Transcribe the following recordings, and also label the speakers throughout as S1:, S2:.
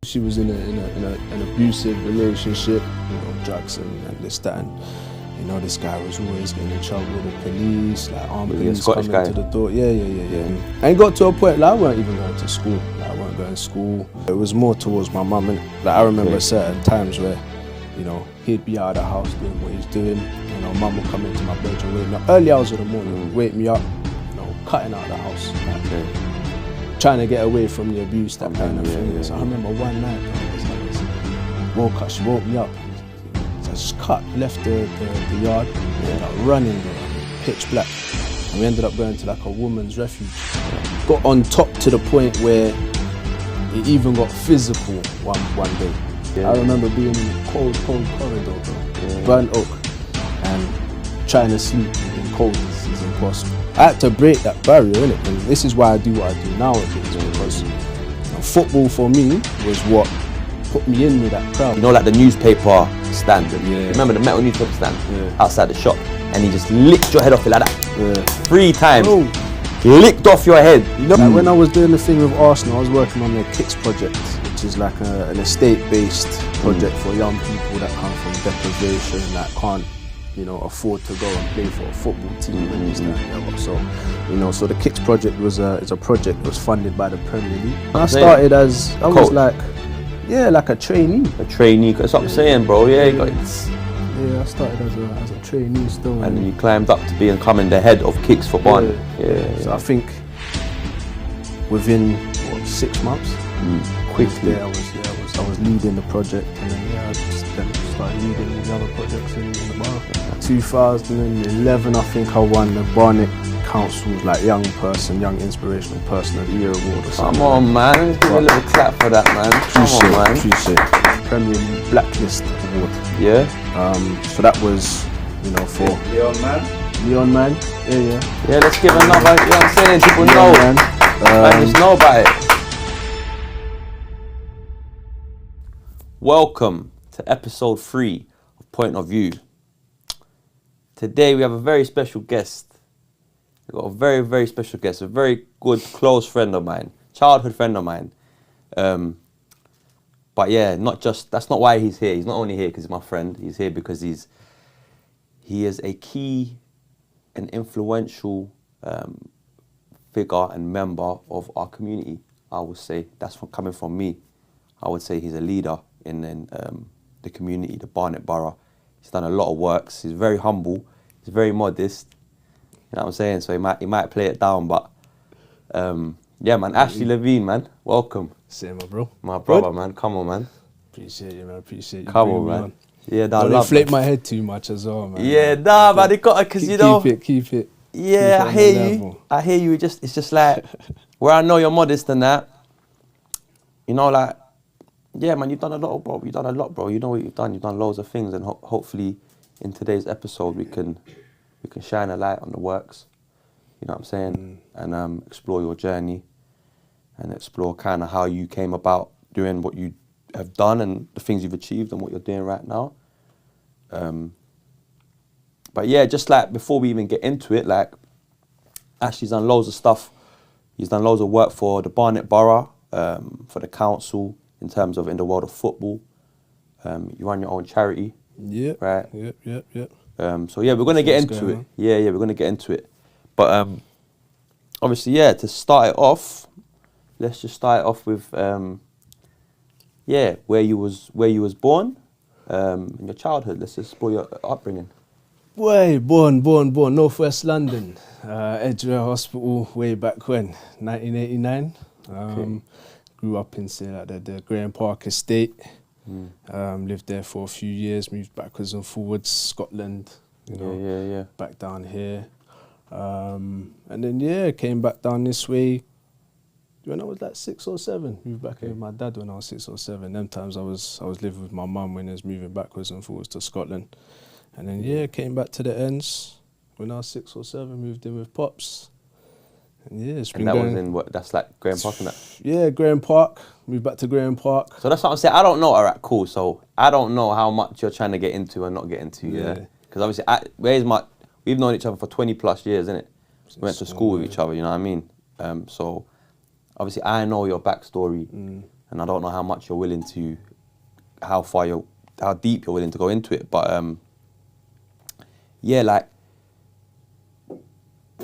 S1: She was in an abusive relationship, you know, drugs and this, that, and you know, this guy was always getting in trouble with the police, like armed police coming to the door. Yeah. And it got to a point, like I weren't even going to school. Like, I weren't going to school. It was more towards my mum. Like, I remember certain times where, you know, he'd be out of the house doing what he's doing. You know, mum would come into my bedroom, wake me up, early hours of the morning, wake me up, you know, cutting out of the house. Like, trying to get away from the abuse, that kind of thing. So I remember one night, woke up, she woke me up. So I just left the yard, and ended up running, bro, pitch black. And we ended up going to like a woman's refuge. Got on top to the point where it even got physical one day. I remember being in a cold corridor, bro, burnt oak, and trying to sleep in cold is impossible. I had to break that barrier, innit? And this is why I do what I do nowadays, because football for me was what put me in with that crowd.
S2: You know, like the newspaper stand, remember the metal newspaper stand outside the shop, and he just licked your head off it like that 3 times.
S1: Bro.
S2: Licked off your head.
S1: You know, like when I was doing the thing with Arsenal, I was working on their Kicks project, which is like an estate-based project for young people that come from deprivation, that can't, you know, afford to go and play for a football team and this, that, and the other. So, you know, so the Kicks project was is a project that was funded by the Premier League. And I started as was like a trainee.
S2: A trainee, that's what I'm saying, bro.
S1: I started as a trainee still.
S2: And then you climbed up to becoming the head of Kicks for Barnet.
S1: So I think within 6 months, quickly I was leading the project, and then I just then started leading the other projects in the borough. 2011, I think I won the Barnet Council's like young inspirational person of the year award or something.
S2: Come on, man, let's give a little clap for that, man.
S1: Appreciate it. Premier League Blacklist Award. So that was, you know, for Leon man. Yeah,
S2: let's give another, you know what I'm saying? People know. Man, just know about it. Welcome to episode 3 of Point of View. Today we have a very special guest. We've got a very, very special guest, a very good, close friend of mine, childhood friend of mine. But yeah, that's not why he's here. He's not only here because he's my friend. He's here because he is a key and influential figure and member of our community, I would say. That's coming from me. I would say he's a leader in the community, the Barnet borough. He's done a lot of works. He's very humble. He's very modest. You know what I'm saying? So he might play it down, but yeah, man. Ashley Levien, man. Welcome.
S1: Same, my bro.
S2: My brother, man. Come on, man.
S1: Appreciate you, man. Appreciate you.
S2: Come on, man. Yeah,
S1: don't inflate my head too much as well, man.
S2: Yeah, nah, man. It got because you know.
S1: Keep it.
S2: Yeah, I hear you. I hear you. It's just like where I know you're modest and that. You know, like. Yeah, man, you've done a lot, bro. You've done a lot, bro. You know what you've done. You've done loads of things, and hopefully, in today's episode, we can shine a light on the works. You know what I'm saying? And explore your journey, and explore kind of how you came about doing what you have done and the things you've achieved and what you're doing right now. But yeah, just like before we even get into it, like Ashley's done loads of stuff. He's done loads of work for the Barnet borough, for the council. In terms of in the world of football, you run your own charity.
S1: Yep.
S2: Right.
S1: Yep.
S2: So yeah, we're gonna get into it. Yeah, we're gonna get into it. But obviously, yeah, to start it off, let's just start it off with where you was born, in your childhood. Let's just explore your upbringing.
S1: Born, Northwest London, Edgware Hospital, way back when, 1989. Grew up in, say, like the Grahame Park estate. Lived there for a few years, moved backwards and forwards, Scotland, you know, back down here. And then, came back down this way when I was like 6 or 7. Moved back here with my dad when I was 6 or 7. Them times I was living with my mum when I was moving backwards and forwards to Scotland. And then, came back to the ends when I was 6 or 7, moved in with Pops. And it's been
S2: was in what? That's like Grahame Park and that?
S1: Yeah, Grahame Park. Moved back to Grahame Park.
S2: So that's what I'm saying. I don't know. All right, cool. So I don't know how much you're trying to get into and not get into. Yeah. Because obviously, we've known each other for 20 plus years, innit? We went to school with each other. You know what I mean? So obviously, I know your backstory, and and I don't know how much you're willing to, how deep you're willing to go into it. But yeah, like,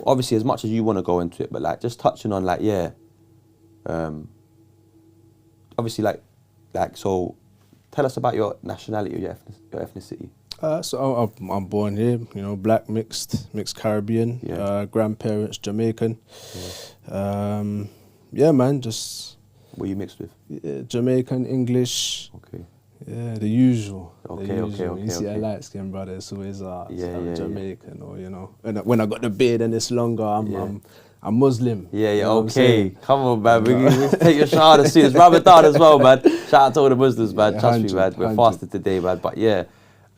S2: obviously as much as you want to go into it, but like just touching on like, yeah, obviously like so tell us about your nationality or your ethnicity.
S1: So I'm born here, you know, black, mixed Caribbean, grandparents Jamaican. Yeah, man, just...
S2: What are you mixed with?
S1: Jamaican, English.
S2: Okay.
S1: Yeah, the usual.
S2: Okay.
S1: You see a light-skinned brother, it's always Jamaican, or, you know. And when I got the beard and it's longer, I'm Muslim.
S2: Yeah,
S1: you know
S2: okay. Come on, man. We take your shahada soon. It's Ramadan as well, man. Shout out to all the Muslims, man. Trust me, man. We're fasted today, man. But yeah.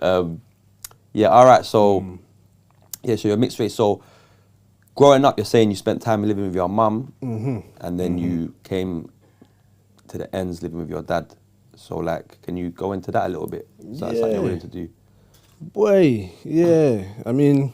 S2: Yeah, all right. So, so you're mixed race. So, growing up, you're saying you spent time living with your mum, and then you came to the ends living with your dad. So, like, can you go into that a little bit? So that's something you're willing to do?
S1: Boy, yeah. I mean,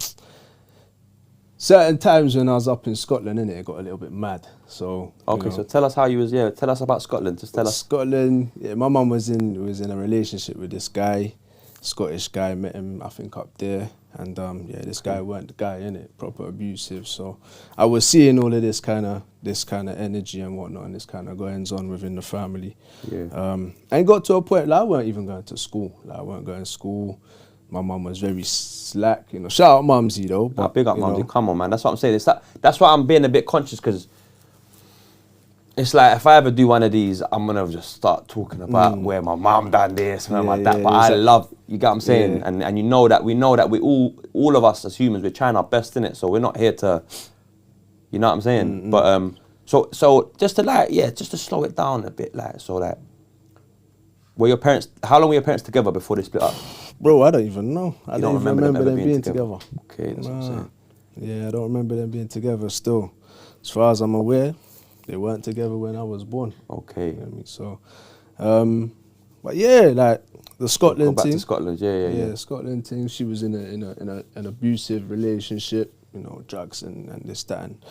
S1: certain times when I was up in Scotland, innit, it got a little bit mad. So
S2: okay, so tell us how you was. Yeah, tell us about Scotland. Just tell us.
S1: Scotland. Yeah, my mum was in a relationship with this guy, Scottish guy. Met him, I think, up there. And this guy weren't the guy, innit, proper abusive. So I was seeing all of this kind of energy and whatnot, and this kind of goings on within the family.
S2: Yeah.
S1: And got to a point like I weren't even going to school. Like I weren't going to school. My mum was very slack, you know. Shout out Mumsy though. But,
S2: big up Mumsy. Come on, man. That's what I'm saying. That's why I'm being a bit conscious, because it's like if I ever do one of these, I'm gonna just start talking about where my mum done this and like that. But I love, you get what I'm saying, and you know that we all of us as humans, we're trying our best in it. So we're not here to, you know what I'm saying. But so just to just to slow it down a bit, like so like, how long were your parents together before they split up?
S1: Bro, I don't even know. I don't even remember them being together.
S2: Okay, that's what I'm saying.
S1: Yeah, I don't remember them being together still. As far as I'm aware, they weren't together when I was born.
S2: Okay.
S1: You know what I mean? So, but yeah, like the Scotland
S2: Go back
S1: thing.
S2: to Scotland, yeah.
S1: Scotland thing. She was in an abusive relationship, you know, drugs and this, that, and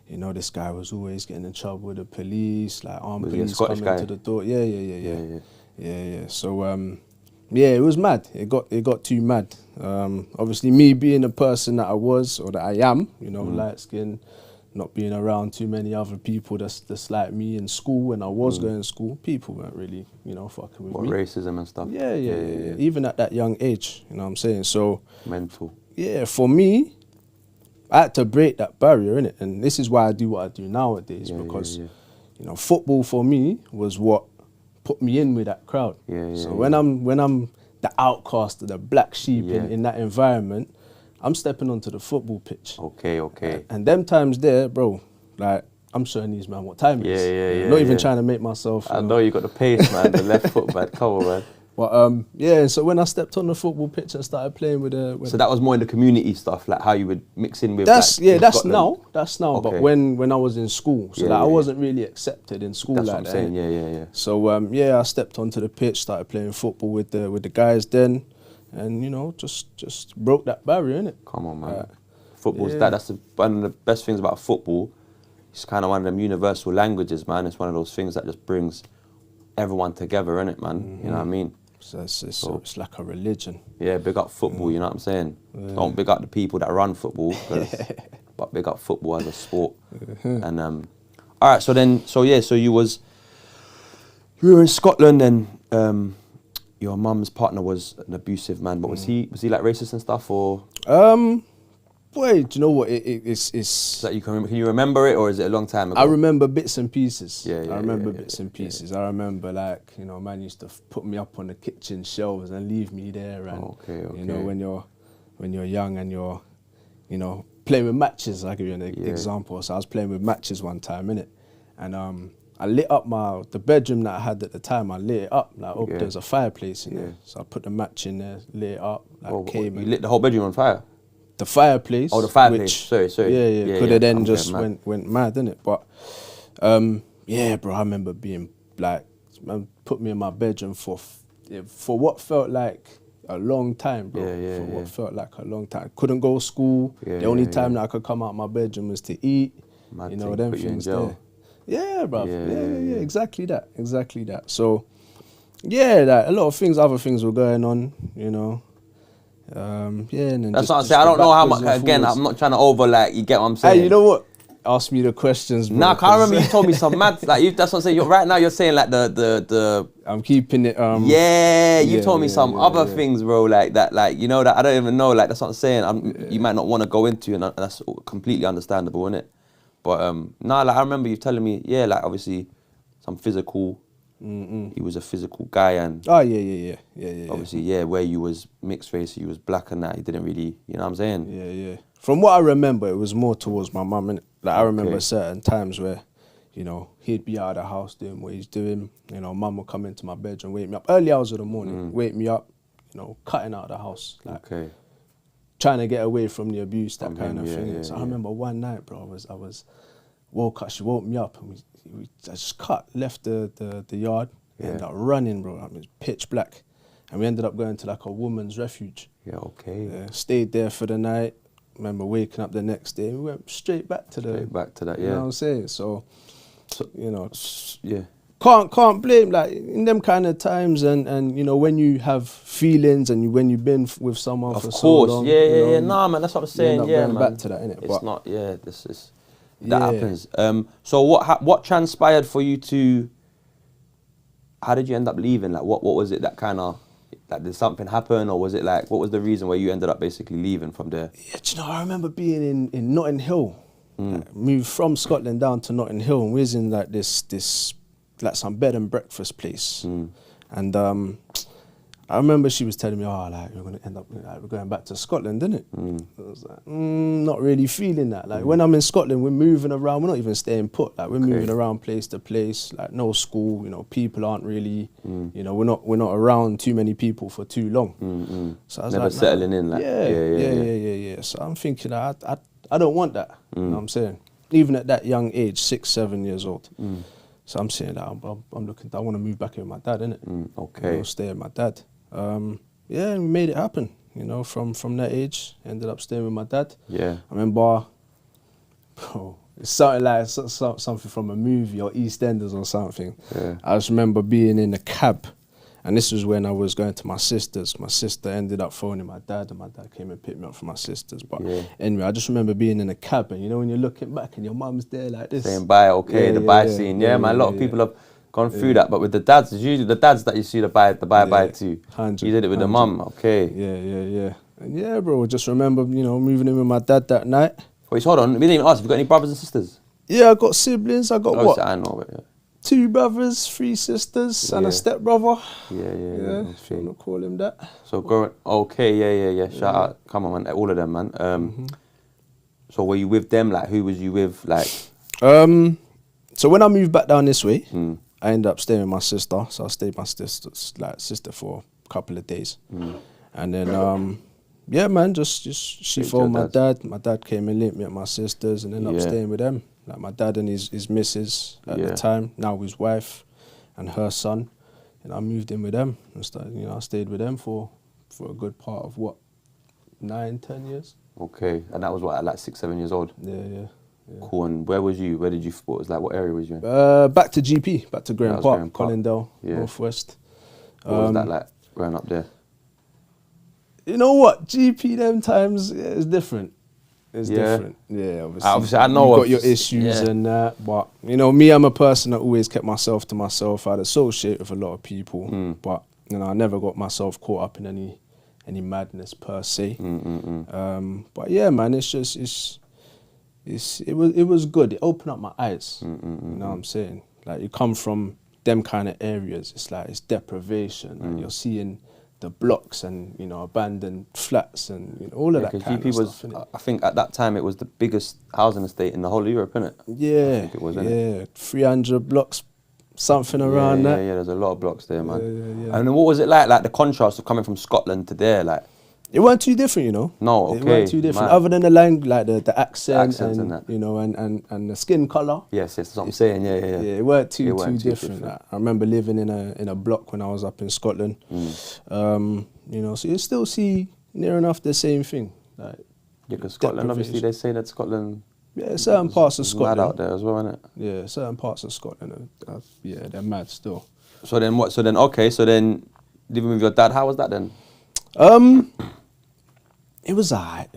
S1: you know, this guy was always getting in trouble with the police, like armed police coming to the door. Yeah. So, it was mad. It got too mad. Obviously, me being the person that I was, or that I am, you know, light skin, not being around too many other people that's like me in school. When I was going to school, people weren't really, you know, fucking with me.
S2: Racism and stuff.
S1: Yeah. Even at that young age, you know what I'm saying? So
S2: mental. Yeah,
S1: for me, I had to break that barrier, innit? And this is why I do what I do nowadays, because you know, football for me was what put me in with that crowd. So when I'm the outcast, the black sheep in that environment, I'm stepping onto the football pitch.
S2: Okay.
S1: And them times there, bro, like, I'm showing these man what time it is. Not even trying to make myself...
S2: I know you got the pace, man, the left foot, man. Come on, man.
S1: But so when I stepped on the football pitch and started playing with
S2: so that was more in the community stuff, like how you would mix in with...
S1: That's now. Okay. But when I was in school, so I wasn't really accepted in school.
S2: That's
S1: like
S2: what I'm
S1: that.
S2: saying, yeah.
S1: So I stepped onto the pitch, started playing football with the guys then, and you know, just broke that barrier, innit?
S2: Come on, man. Football's that's one of the best things about football. It's kind of one of them universal languages, man. It's one of those things that just brings everyone together, innit, man? You know what I mean?
S1: So it's like a religion.
S2: Yeah, big up football, you know what I'm saying? Don't big up the people that run football, but big up football as a sport. And all right, so you were in Scotland, and your mum's partner was an abusive man, but was he like racist and stuff, or?
S1: Boy, do you know what? It's
S2: that can you remember it, or is it a long time ago?
S1: I remember bits and pieces.
S2: I
S1: remember bits and pieces. I remember, like, you know, man used to put me up on the kitchen shelves and leave me there, and you know, when you're young and you're, you know, playing with matches. I'll give you an example. So I was playing with matches one time, innit? And I lit up the bedroom that I had at the time. I lit it up, like, there's a fireplace in there. So I put the match in there, lit it up, like,
S2: you lit the whole bedroom on fire?
S1: The fireplace.
S2: Oh, the fireplace. Sorry.
S1: Yeah. Could have then just went mad, innit? But bro, I remember being like, man, put me in my bedroom for what felt like a long time, bro. What felt like a long time. Couldn't go to school. The only time that I could come out of my bedroom was to eat.
S2: Mad
S1: you know,
S2: thing,
S1: them
S2: put you in
S1: things
S2: jail.
S1: there. Yeah, bruv. Yeah, exactly that. So, yeah, like, a lot of things, other things were going on, you know. And then
S2: that's what I'm saying. I don't know how much. Again, I'm not trying to you get what I'm saying.
S1: Hey, you know what? Ask me the questions, bro.
S2: Nah, I remember you told me some mad. Like, that's what I'm saying. Right now, you're saying like the.
S1: I'm keeping it.
S2: You told me some other things, bro. Like that. Like, you know, that I don't even know. Like, that's what I'm saying. You might not want to go into, and that's completely understandable, isn't it? But like, I remember you telling me, like, obviously, some physical. He was a physical guy, and
S1: yeah.
S2: Obviously, where you was mixed race, you was black, and that he didn't really, you know what I'm saying?
S1: Yeah. From what I remember, it was more towards my mum, innit? Like, I remember certain times where, you know, he'd be out of the house doing what he's doing. You know, mum would come into my bedroom, wake me up early hours of the morning, wake me up, you know, cutting out of the house, like trying to get away from the abuse, that kind of thing. So I remember one night, bro, I was woke up. She woke me up, and I just left the yard, ended up running, bro. I mean, it was pitch black, and we ended up going to like a woman's refuge. Stayed there for the night. Remember waking up the next day, and we went straight back to that. You know what I'm saying? So you know, can't blame, like, in them kind of times, and you know, when you have feelings and when you've been with someone for so long.
S2: Nah, man, that's what I'm saying.
S1: Going back to that, innit?
S2: It's not. This is. That happens. So what transpired for you to? How did you end up leaving? Like, what was it that kind of, like, did something happen, or was it like, what was the reason why you ended up basically leaving from there?
S1: Yeah, do you know, I remember being in Notting Hill. Like, moved from Scotland down to Notting Hill, and we was in like this like some bed and breakfast place, and I remember she was telling me, like, we're gonna end up, like, we're going back to Scotland, innit? I was like, not really feeling that. Like, when I'm in Scotland, we're moving around, we're not even staying put. Like, we're moving around place to place, like, no school, you know, people aren't really, you know, we're not around too many people for too long. So I was
S2: never settling in, like,
S1: yeah. So I'm thinking, I don't want that, you know what I'm saying? Even at that young age, 6, 7 years old. So I'm saying that I'm looking, I want to move back in with my dad, innit? You know, stay with my dad. And we made it happen, you know, from that age. Ended up staying with my dad. I remember, it's something like something from a movie or EastEnders or something. I just remember being in a cab, and this was when I was going to my sister's. My sister ended up phoning my dad, and my dad came and picked me up from my sister's. But anyway, I just remember being in a cab, and you know, when you're looking back and your mum's there like this.
S2: Saying bye, the bye scene. Man, a lot of people have gone through that, but with the dads, it's usually the dads that you see the bye to. You did it with the mum,
S1: Yeah. And bro, just remember, you know, moving in with my dad that night.
S2: Wait, so hold on, we didn't even ask, have you got any brothers and sisters?
S1: Yeah, I got siblings, I got what?
S2: I know, but
S1: 2 brothers, 3 sisters, and a stepbrother.
S2: Yeah.
S1: I'm gonna call him that.
S2: So growing, shout out, come on, man, all of them, man. So were you with them, like, who was you with, like?
S1: So when I moved back down this way, I ended up staying with my sister. So I stayed with my sister for a couple of days. And then, man, just she phoned my dad. My dad came and linked me at my sister's, and ended up staying with them. Like, my dad and his missus at the time, now his wife and her son. And I moved in with them and started, you know, I stayed with them for a good part of 9, 10 years.
S2: Okay, and that was what, at like 6, 7 years old?
S1: Yeah.
S2: Cool. And where was you? Where did you? What area was you in?
S1: Back to GP, back to Grahame Park, Colindale, Northwest.
S2: What was that like growing up there?
S1: You know what? GP them times is different. It's different. Yeah,
S2: obviously I know
S1: you've got your issues and that, but you know, me, I'm a person that always kept myself to myself. I'd associate with a lot of people, but you know, I never got myself caught up in any madness per se. But yeah, man, it was good. It opened up my eyes. You know what I'm saying? Like, you come from them kind of areas, it's like, it's deprivation. Like, you're seeing the blocks and, you know, abandoned flats and, you know, all of that kind
S2: GP
S1: of stuff.
S2: I think at that time it was the biggest housing estate in the whole of Europe, innit?
S1: Yeah, I think it was, 300 blocks, something around that.
S2: Yeah, there's a lot of blocks there, man. Yeah. And what was it like the contrast of coming from Scotland to there, like?
S1: It weren't too different, you know.
S2: No, okay.
S1: It weren't too different, other than the language, like the accent and that, you know, and the skin colour.
S2: Yes, that's what I'm saying. Yeah.
S1: It weren't too different. Like, I remember living in a block when I was up in Scotland. You know, so you still see near enough the same thing. Like,
S2: because Scotland, obviously, they say that Scotland.
S1: Yeah, certain parts of Scotland.
S2: Mad out there as well, isn't it?
S1: Yeah, certain parts of Scotland. Yeah, they're mad still.
S2: So then what? So then living with your dad, how was that then?
S1: It was alright.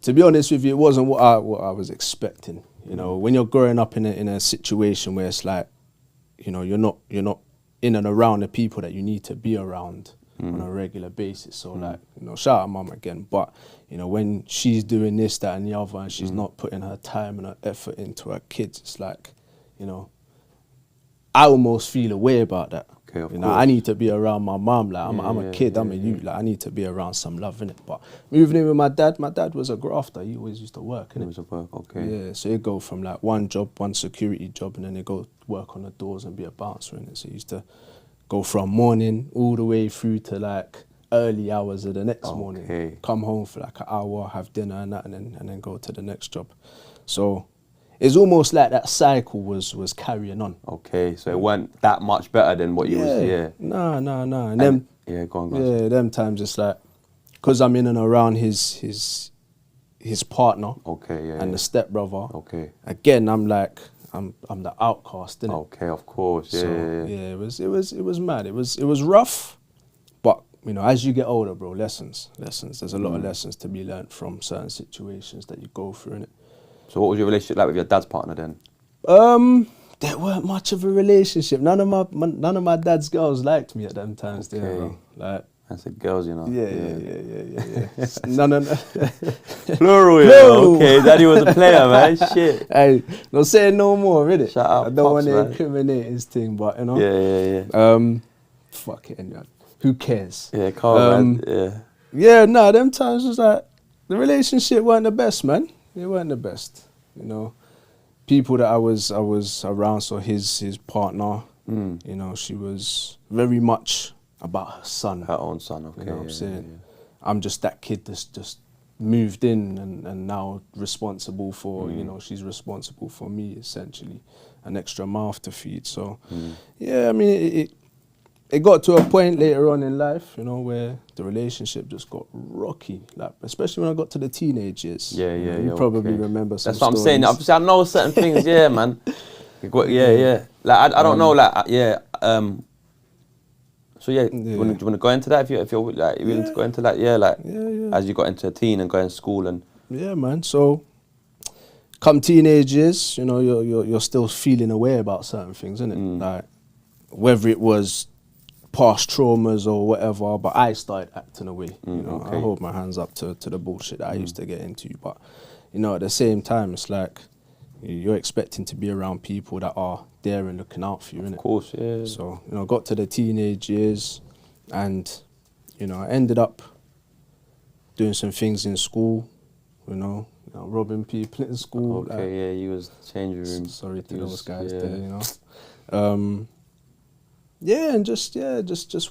S1: To be honest with you, it wasn't what I was expecting. You know, when you're growing up in a situation where it's like, you know, you're not in and around the people that you need to be around on a regular basis. So like, you know, shout out mum again. But, you know, when she's doing this, that and the other and she's not putting her time and her effort into her kids, it's like, you know, I almost feel a way about that.
S2: Okay, of
S1: you know,
S2: course.
S1: I need to be around my mum. Like, I'm a kid, I'm a youth. Like, I need to be around some love, innit? But moving in with my dad was a grafter. He always used to work, innit?
S2: It was a work, okay.
S1: Yeah, so he'd go from like one security job, and then he'd go work on the doors and be a bouncer, innit? So he used to go from morning all the way through to like early hours of the next morning. Come home for like an hour, have dinner and that, and then go to the next job. So it's almost like that cycle was carrying on. Okay,
S2: so it weren't that much better than what you was,
S1: No. And then,
S2: go on.
S1: Yeah, them times it's like, because I'm in and around his partner. And the stepbrother. Again, I'm like, I'm the outcast, innit?
S2: Okay, of course,
S1: So, it was mad. It was rough, but you know, as you get older, bro, lessons. There's a lot of lessons to be learned from certain situations that you go through, innit?
S2: So what was your relationship like with your dad's partner then?
S1: There weren't much of a relationship. None of my dad's girls liked me at them times, there, bro. Like,
S2: I said girls, you know.
S1: Yeah. None.
S2: Plural, yeah. Okay, daddy was a player, man. Shit.
S1: Hey, not saying no more, innit?
S2: Shout out,
S1: I don't want to
S2: man.
S1: incriminate his thing, but you know.
S2: Yeah.
S1: Fuck it, anyway. Who cares?
S2: Yeah, calm, man.
S1: Yeah, no, them times was like, the relationship weren't the best, man. They weren't the best, you know. People that I was around, so his partner, you know, she was very much about her son.
S2: Her own son, okay.
S1: You know what I'm saying? Yeah. I'm just that kid that's just moved in and now responsible for, you know, she's responsible for me, essentially. An extra mouth to feed. So, yeah, I mean, it got to a point later on in life, you know, where the relationship just got rocky, like especially when I got to the teenage years. You probably remember some.
S2: That's what
S1: stories.
S2: I'm saying. I know certain things, yeah, man. Yeah. Like I don't know, like So do you want to go into that if you're like willing to go into that? Yeah, as you got into a teen and going to school and.
S1: Yeah, man. So, come teenage years, you know, you're still feeling away about certain things, isn't it? Like whether it was past traumas or whatever, but I started acting away. You know, I hold my hands up to the bullshit that I used to get into. But you know, at the same time, it's like you're expecting to be around people that are there and looking out for you, innit?
S2: Of course, yeah.
S1: So you know, got to the teenage years, and you know, I ended up doing some things in school. You know, robbing people in school.
S2: Okay, you was changing rooms.
S1: Sorry to those guys there, you know. And just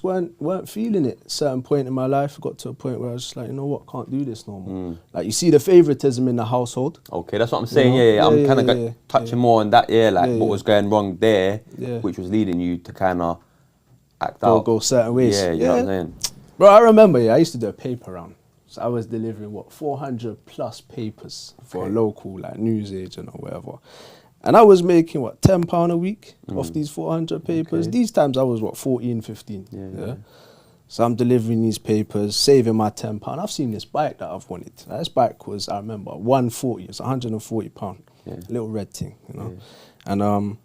S1: weren't feeling it. At a certain point in my life, I got to a point where I was just like, you know what, can't do this no more. Like, you see the favoritism in the household.
S2: Okay, that's what I'm saying. You know? I'm kind of touching more on that. What was going wrong there, which was leading you to kind of act out.
S1: Go certain ways.
S2: Yeah, you know what I'm saying.
S1: Bro, I remember. I used to do a paper round. So I was delivering 400 plus papers for a local like news agent or whatever. And I was making £10 a week off these 400 papers. These times I was 14, 15. Yeah. So I'm delivering these papers, saving my £10. I've seen this bike that I've wanted. This bike was, I remember, 140. It's £140. Little red thing, you know. And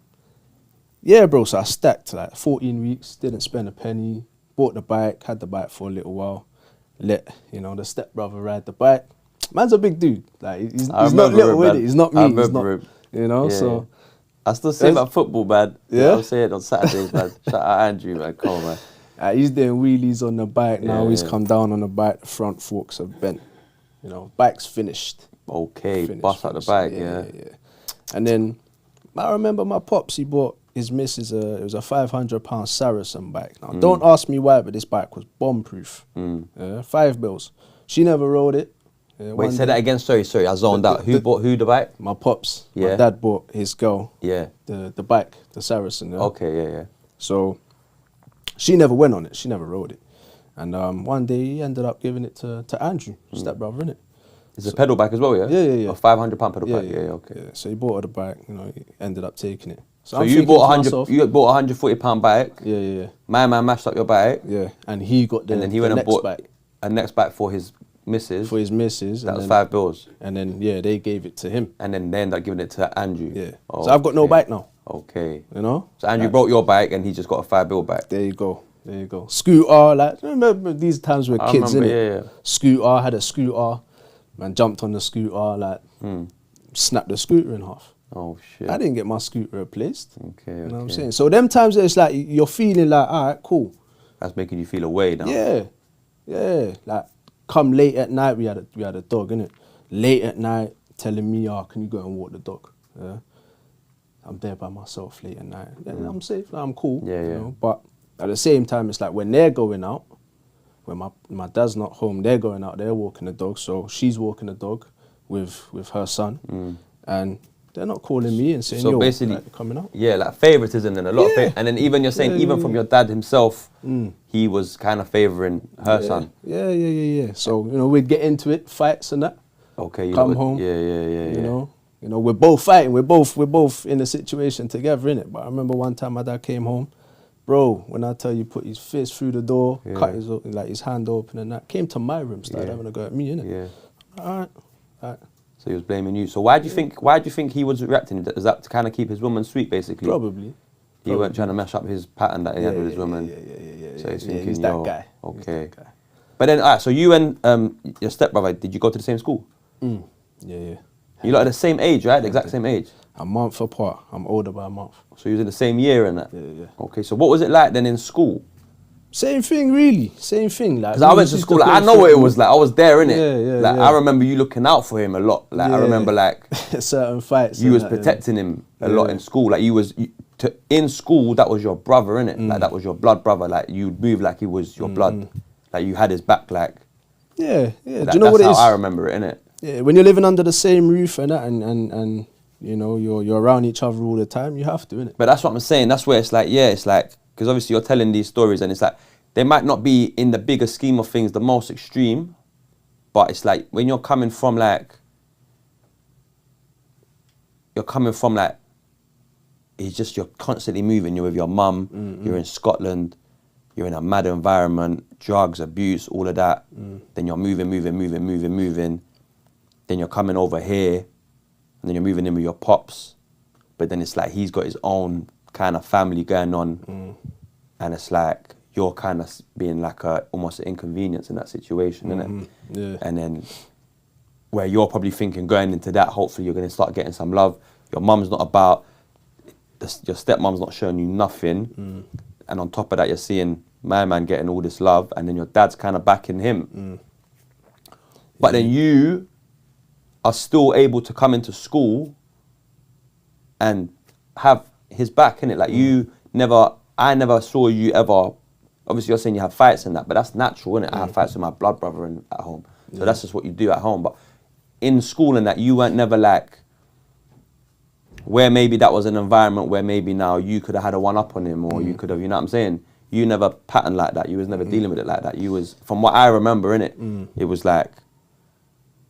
S1: bro. So I stacked like 14 weeks. Didn't spend a penny. Bought the bike. Had the bike for a little while. Let the stepbrother ride the bike. Man's a big dude. Like he's not little with it. He's not me. He's not. You know, so
S2: I still say about football, man. Yeah, I'll say it on Saturdays, man. Shout out Andrew, man. Come on, man.
S1: He's doing wheelies on the bike now. He's come down on the bike. The front forks have bent. You know, bike's finished.
S2: Okay, bust out the bike, yeah.
S1: And then I remember my pops. He bought his missus it was a £500 Saracen bike. Now, don't ask me why, but this bike was bomb-proof. £5. She never rode it.
S2: Wait, say that again. Sorry, I zoned out. Who bought who the bike?
S1: My pops. My dad bought his girl.
S2: Yeah.
S1: The bike, the Saracen. Yeah?
S2: Okay, yeah.
S1: So she never went on it. She never rode it. And one day he ended up giving it to Andrew, stepbrother, innit?
S2: It's a pedal bike as well, yeah?
S1: Yeah.
S2: A £500 pedal bike, yeah, okay.
S1: Yeah. So he bought her the bike, you know, he ended up taking it.
S2: So you bought a £140 bike.
S1: Yeah.
S2: My man mashed up your bike.
S1: Yeah, and he got the,
S2: and then he went and bought
S1: bike.
S2: A next bike for his missus.
S1: For his missus.
S2: That was £5.
S1: And then, yeah, they gave it to him.
S2: And then they ended up giving it to Andrew.
S1: Yeah. Okay. So I've got no bike now.
S2: Okay.
S1: You know?
S2: So Andrew brought your bike and he just got a £5 bike.
S1: There you go. Scooter, like, remember these times we're kids, innit?
S2: Yeah.
S1: Scooter, had a scooter. Man jumped on the scooter, like, snapped the scooter in half.
S2: Oh, shit.
S1: I didn't get my scooter replaced.
S2: Okay.
S1: You know what I'm saying? So them times it's like, you're feeling like, all right, cool.
S2: That's making you feel away now.
S1: Yeah. Like, come late at night, we had a dog, innit? Late at night, telling me, can you go and walk the dog? Yeah. I'm there by myself late at night. Yeah, I'm safe, like, I'm cool.
S2: Yeah.
S1: You know? But at the same time, it's like when they're going out, when my dad's not home, they're going out, they're walking the dog. So she's walking the dog with her son. And they're not calling me and saying,
S2: so
S1: yo,
S2: basically,
S1: like, coming out.
S2: Yeah, like favoritism and a lot of and then even you're saying, even from your dad himself, he was kind of favouring her son.
S1: Yeah. So, you know, we'd get into it, fights and that.
S2: Okay,
S1: come home.
S2: Yeah.
S1: You know, we're both fighting. We're both in a situation together, innit? But I remember one time my dad came home, bro. When I tell you, put his fist through the door, cut his hand open and that. Came to my room, started having a go at me, innit?
S2: Yeah.
S1: All right.
S2: So he was blaming you. So why do you think he was reacting? Is that to kind of keep his woman sweet, basically?
S1: Probably.
S2: He weren't trying to mess up his pattern that he had with his woman.
S1: Yeah.
S2: So he's thinking,
S1: he's that guy.
S2: Okay. That guy. But then, so you and your stepbrother, did you go to the same school?
S1: Yeah.
S2: You lot are the same age, right? The exact same age?
S1: A month apart. I'm older by a month.
S2: So you was in the same year and that?
S1: Yeah.
S2: Okay, so what was it like then in school?
S1: Same thing, really. Same thing. Like,
S2: because I went to school, like, I know what it was like. I was there, innit?
S1: Yeah.
S2: I remember you looking out for him a lot. Like, I remember, like...
S1: certain fights.
S2: You was protecting him a lot in school. Like, in school, that was your brother, innit? Like, that was your blood brother. Like, you'd move like he was your blood. Like, you had his back, like...
S1: Yeah. Do you know what it is?
S2: That's how I remember it, innit?
S1: Yeah, when you're living under the same roof and that, and you know, you're around each other all the time, you have to, innit?
S2: But that's what I'm saying. That's where it's like, because obviously you're telling these stories and it's like, they might not be in the bigger scheme of things the most extreme, but it's like when you're coming from it's just you're constantly moving. You're with your mum, you're in Scotland, you're in a mad environment, drugs, abuse, all of that. Then you're moving. Then you're coming over here, and then you're moving in with your pops. But then it's like he's got his own kind of family going on, and it's like you're kind of being like almost an inconvenience in that situation, innit?
S1: Yeah.
S2: And then where you're probably thinking going into that, hopefully you're going to start getting some love. Your mum's not about, your stepmom's not showing you nothing. And on top of that, you're seeing my man getting all this love, and then your dad's kind of backing him. But then you are still able to come into school and have his back, innit? Like I never saw you ever. Obviously, you're saying you have fights and that, but that's natural, innit? I have fights with my blood brother at home. So that's just what you do at home. But in school and that, you weren't never like, where maybe that was an environment where maybe now you could have had a one-up on him, or you could have, you know what I'm saying? You never patterned like that. You was never dealing with it like that. You was, from what I remember, innit? It was like,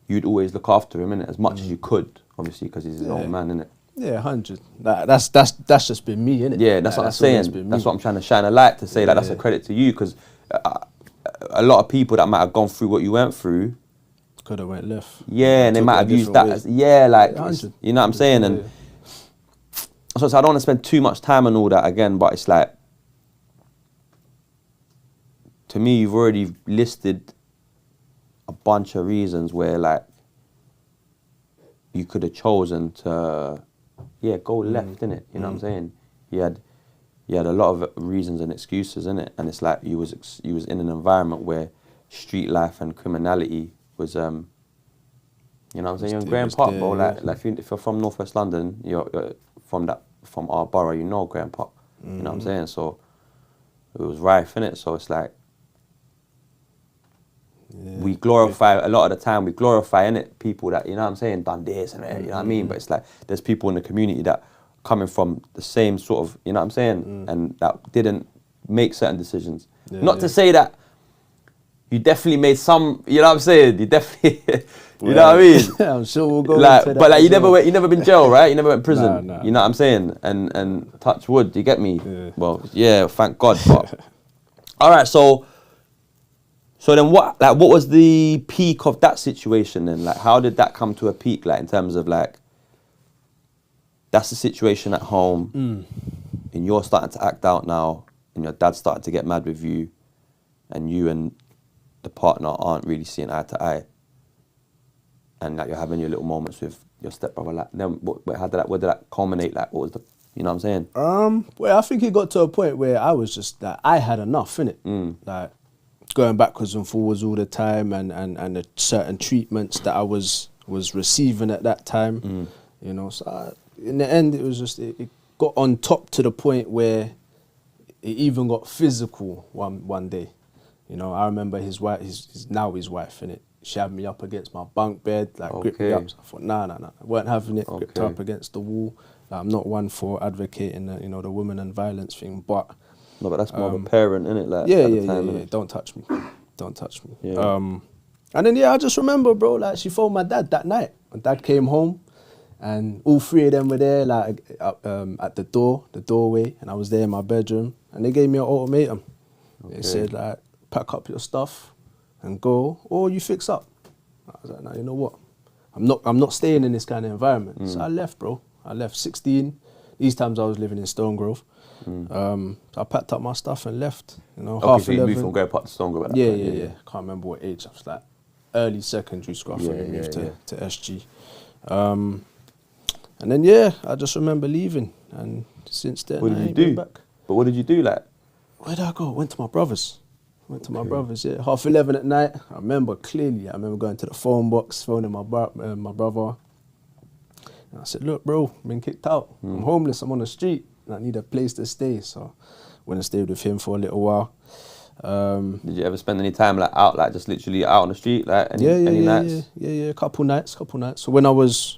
S2: you'd always look after him, innit? As much as you could, obviously, because he's his own man, innit?
S1: Yeah, 100. That's just been me, innit?
S2: Yeah, that's what I'm saying. That's what I'm trying to shine a light to say. Like, that's a credit to you, because a lot of people that might have gone through what you went through
S1: could have went left.
S2: Yeah, and they might have used that as, you know what I'm saying? And so I don't want to spend too much time on all that again, but it's like, to me, you've already listed a bunch of reasons where, like, you could have chosen to, go left, innit? You know what I'm saying? You had a lot of reasons and excuses, innit? And it's like you was in an environment where street life and criminality was, you know what I'm saying? You're in Grahame Park, bro. Like if you're from Northwest London, you're from our borough, you know Grahame Park. You know what I'm saying? So it was rife, innit? So it's like, we glorify, a lot of the time, innit, people that, you know what I'm saying, done this and that, you know what I mean? But it's like, there's people in the community that coming from the same sort of, you know what I'm saying, and that didn't make certain decisions. Not to say that you definitely made some. You know what I'm saying? You definitely. You know what I mean?
S1: I'm sure we'll go
S2: like,
S1: into that.
S2: but like, you never been jail, right? You never went prison.
S1: Nah.
S2: You know what I'm saying? And touch wood. Do you get me?
S1: Yeah.
S2: Well, yeah. Thank God. But all right. So then what? Like, what was the peak of that situation then? Like, how did that come to a peak? Like, in terms of like, that's the situation at home, and you're starting to act out now, and your dad's starting to get mad with you, and you and the partner aren't really seeing eye to eye. And like you're having your little moments with your stepbrother, like then where did that culminate? Like what was the, you know what I'm saying?
S1: Well, I think it got to a point where I was just like I had enough, innit? Like going backwards and forwards all the time, and the certain treatments that I was receiving at that time, you know. So in the end, it was just it got on top to the point where it even got physical one day. You know, I remember his wife, his wife, innit? She had me up against my bunk bed, like gripped me up. So I thought, nah. I weren't having it, gripped her up against the wall. Like, I'm not one for advocating the, you know, the women and violence thing, but...
S2: No, but that's more of a parent, innit? Like,
S1: Yeah. Don't touch me. Yeah. And then, I just remember, bro, like, she phoned my dad that night. My dad came home, and all three of them were there, like, at the doorway, and I was there in my bedroom, and they gave me an ultimatum. They said, like, pack up your stuff and go, or you fix up. I was like, no, you know what? I'm not staying in this kind of environment. So I left, bro. I left 16. These times I was living in Stone Grove. So I packed up my stuff and left. You know, half
S2: so
S1: 11.
S2: you moved from Grahame Park to Stone Grove at that time?
S1: Yeah. Can't remember what age. I was like early secondary school. I moved to SG. And then I just remember leaving. And since then,
S2: what did you do?
S1: Back.
S2: But what did you do? Like,
S1: where did I go? Went to my brother's. My brother's, 11:30 at night. I remember clearly. I remember going to the phone box, phoning my brother. And I said, look, bro, I've been kicked out. I'm homeless, I'm on the street, and I need a place to stay. So I went and stayed with him for a little while.
S2: Did you ever spend any time like out, like just literally out on the street, like any nights?
S1: Yeah, couple nights. So when I was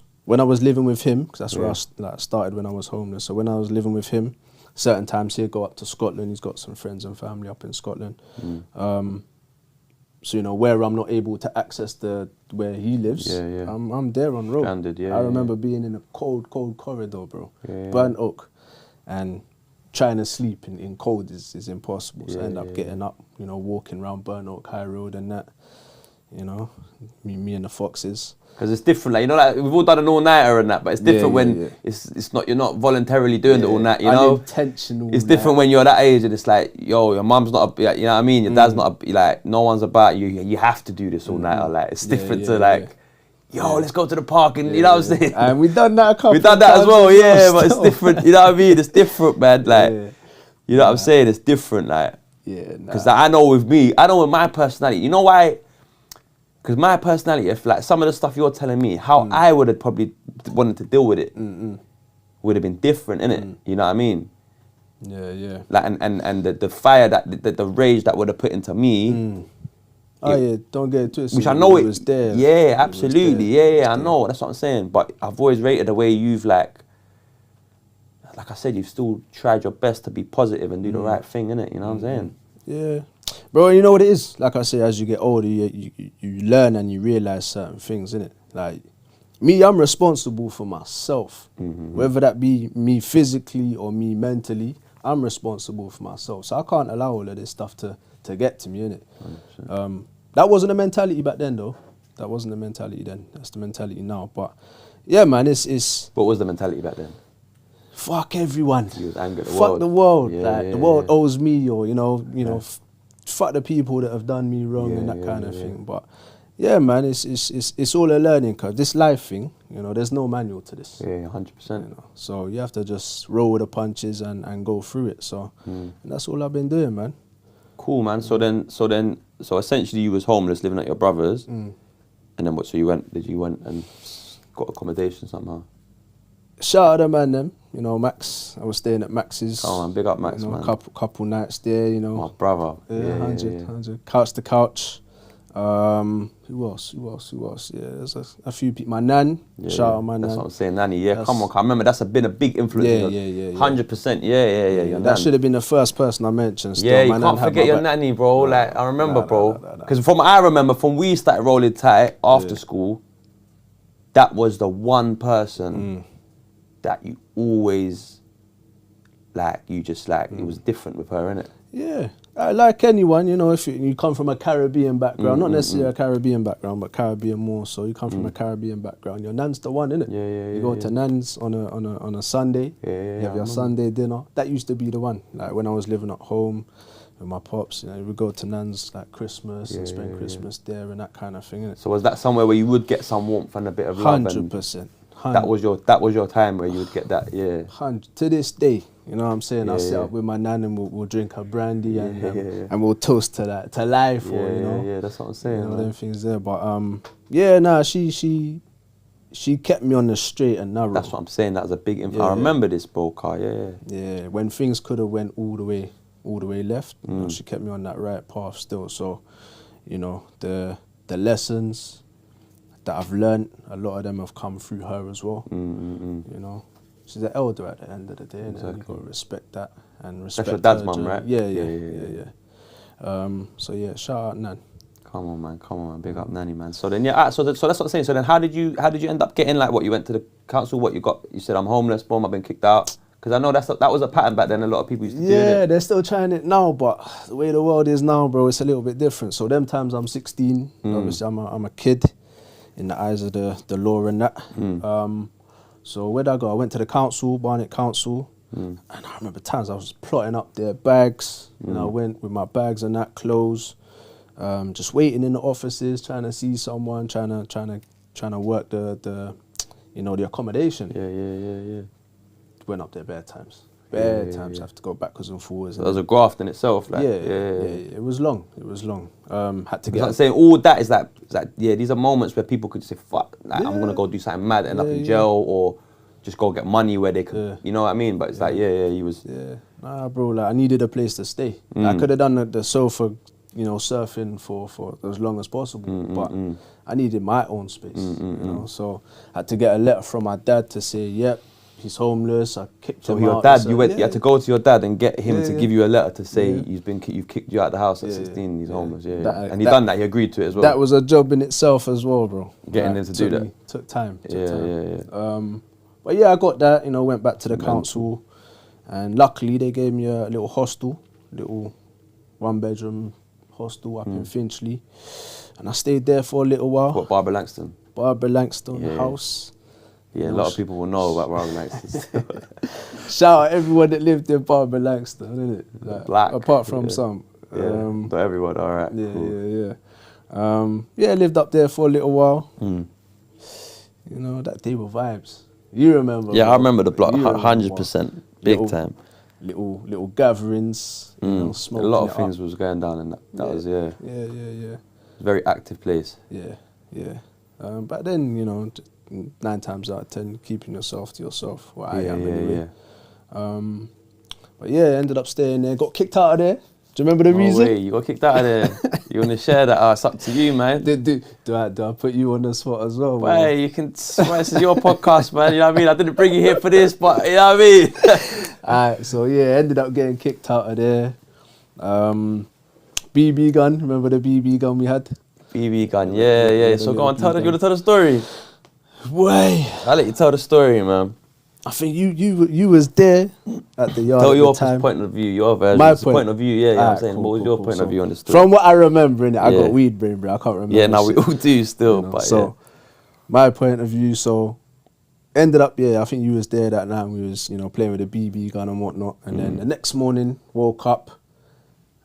S1: living with him, because that's where I started when I was homeless. So when I was living with him, certain times he'd go up to Scotland. He's got some friends and family up in Scotland. So, you know, where I'm not able to access where he lives, I'm there on road.
S2: Stranded,
S1: I remember being in a cold corridor, bro. Burnt oak. And trying to sleep in cold is impossible. So I end up getting up, you know, walking around Burnt Oak High Road and that, you know, me and the foxes.
S2: Because it's different, like, you know, like we've all done an all-nighter and that, but it's different when it's not, you're not voluntarily doing the all-night, you know.
S1: Unintentional.
S2: It's different when you're that age and it's like, yo, your mum's not, you know what I mean? Your dad's not, like, no one's about you. You have to do this all-nighter. Like, it's different to like, yo, let's go to the park and you know what I'm saying?
S1: And we've done that a couple
S2: We've done that as well, but it's different, you know what I mean? It's different, man, like, you know what I'm saying? It's different, like. Because I know with my personality, you know why? Because my personality, if like some of the stuff you're telling me, how I would have probably wanted to deal with it would have been different, innit? You know what I mean?
S1: Yeah.
S2: Like and the fire the rage that would have put into me.
S1: Don't get it twisted.
S2: Which I know it
S1: was there.
S2: Yeah, absolutely. Yeah, I know. That's what I'm saying. But I've always rated the way you've like I said, you've still tried your best to be positive and do the right thing, innit? You know what I'm saying?
S1: Yeah. Bro, you know what it is? Like I say, as you get older, you learn and you realise certain things, innit? Like, me, I'm responsible for myself. Whether that be me physically or me mentally, I'm responsible for myself. So I can't allow all of this stuff to get to me, innit? That wasn't a mentality back then, though. That wasn't the mentality then. That's the mentality now. But, yeah, man, it's...
S2: What was the mentality back then?
S1: Fuck everyone.
S2: You was angry at the
S1: world. Fuck the world. The world owes me, or, you know, fuck the people that have done me wrong and that kind of thing. But yeah, man, it's all a learning curve. This life thing, you know, there's no manual to this.
S2: Yeah, 100%.
S1: You know? So you have to just roll with the punches and go through it. So and that's all I've been doing, man.
S2: Cool, man. So essentially you was homeless, living at your brother's, and then what? So you went and got accommodation somehow?
S1: Shout out to man them. You know, Max. I was staying at Max's.
S2: Oh man, big up Max,
S1: you know,
S2: man.
S1: Couple nights there, you know.
S2: My brother.
S1: Yeah, 100. Couch to couch. Who else? Yeah, there's a few people. My nan, shout out my nan.
S2: That's what I'm saying, nanny. Yeah, come on, I remember that's been a big influence.
S1: Yeah.
S2: 100%. Yeah.
S1: That should have been the first person I mentioned. Still.
S2: Yeah, you can't forget your nanny, bro. Like I remember, bro, because I remember from we started rolling tight after school. That was the one person that you always it was different with her, innit?
S1: Yeah, like anyone, you know, if you come from a Caribbean background, not necessarily a Caribbean background, but Caribbean more so. You come from a Caribbean background, your nan's the one, innit?
S2: Yeah.
S1: You go to nan's on a Sunday, you have your Sunday dinner. That used to be the one. Like when I was living at home with my pops, you know, we go to nan's like Christmas and spend Christmas there and that kind of thing, innit?
S2: So was that somewhere where you would get some warmth and a bit of love?
S1: 100%.
S2: That was your time where you would get that, yeah.
S1: 100 to this day, you know what I'm saying? I'll sit up with my nan and we'll drink a brandy and we'll toast to that, to life, or you know.
S2: Yeah, that's what I'm saying.
S1: You know, them things there, but she kept me on the straight and narrow.
S2: That's what I'm saying. That was a big influence. I remember this, bro, Car.
S1: Yeah, when things could have went all the way left, you know, she kept me on that right path still. So, you know, the lessons that I've learned, a lot of them have come through her as well. You know, she's an elder at the end of the day, and you got to respect that and respect.
S2: That's your dad's mum,
S1: journey.
S2: right?
S1: Yeah. So yeah, shout out Nan.
S2: Come on, man, big up Nanny, man. So then, so that's what I'm saying. So then, how did you end up getting like what? You went to the council. What you got? You said I'm homeless. Boom, I've been kicked out. Because I know that was a pattern back then. A lot of people used to do it.
S1: Yeah, they're still trying it now, but the way the world is now, bro, it's a little bit different. So them times I'm 16. Obviously, I'm a kid in the eyes of the law and that. So where'd I go? I went to the council, Barnet Council, and I remember times I was plotting up their bags. You know, I went with my bags and that, clothes, just waiting in the offices, trying to see someone, trying to work the accommodation.
S2: Yeah.
S1: Went up there bare times. Bare times. I have to go backwards and forwards.
S2: So that was a graft in itself. Like,
S1: yeah. It was long. Had to get.
S2: Like saying all that is that. These are moments where people could say, "Fuck, like, I'm gonna go do something mad, end up in jail, or just go get money where they could." You know what I mean? But it's like, he was.
S1: Yeah, nah, bro. Like I needed a place to stay. I could have done the sofa, you know, surfing for as long as possible, but I needed my own space. You know, so I had to get a letter from my dad to say, "Yep, he's homeless." I kicked him out.
S2: So your dad, you had to go to your dad and get him to give you a letter to say you've kicked you out of the house at 16. He's homeless. And he done that. He agreed to it as well.
S1: That was a job in itself as well, bro.
S2: Getting him to do that
S1: took time.
S2: But
S1: yeah, I got that. You know, went back to the council, and luckily they gave me a little hostel, little 1-bedroom hostel up in Finchley, and I stayed there for a little while.
S2: What, Barbara Langston?
S1: Barbara Langston house.
S2: Yeah, a lot of people will know about Barbara Langston.
S1: Shout out everyone that lived in Barbara Langston, innit? Like,
S2: Black.
S1: Apart from some.
S2: Not everyone, all right.
S1: Yeah, lived up there for a little while. You know, that day were vibes. You remember?
S2: Yeah, bro. I remember the block, 100%, big time.
S1: Little gatherings, you know, smoking.
S2: A lot of things was going down in that. That was,
S1: Yeah.
S2: Very active place.
S1: Yeah. But then, you know, 9 times out of 10, keeping yourself to yourself. Well, I am anyway. But yeah, ended up staying there. Got kicked out of there. Do you remember the reason?
S2: Wait, you got kicked out of there. You want to share that? It's up to you, man.
S1: Do I put you on the spot as well?
S2: Wait, you can swear this is your podcast, man. You know what I mean? I didn't bring you here for this, but you know what I mean?
S1: Alright, so yeah, ended up getting kicked out of there. BB gun, remember the BB gun we had?
S2: BB gun, yeah. So go on, you want to tell the story?
S1: Way.
S2: I'll let you tell the story, man.
S1: I think you was there at the yard.
S2: Tell
S1: at
S2: your
S1: the time.
S2: point of view, your version.
S1: My
S2: point of view, yeah. I'm saying,
S1: cool,
S2: what was your point of view on the story?
S1: From what I remember, innit, I got weed brain, bro. I can't remember.
S2: Yeah, now we all do still,
S1: you know,
S2: but
S1: so my point of view. So ended up, I think you was there that night. And we was, you know, playing with a BB gun and whatnot. And then the next morning, woke up.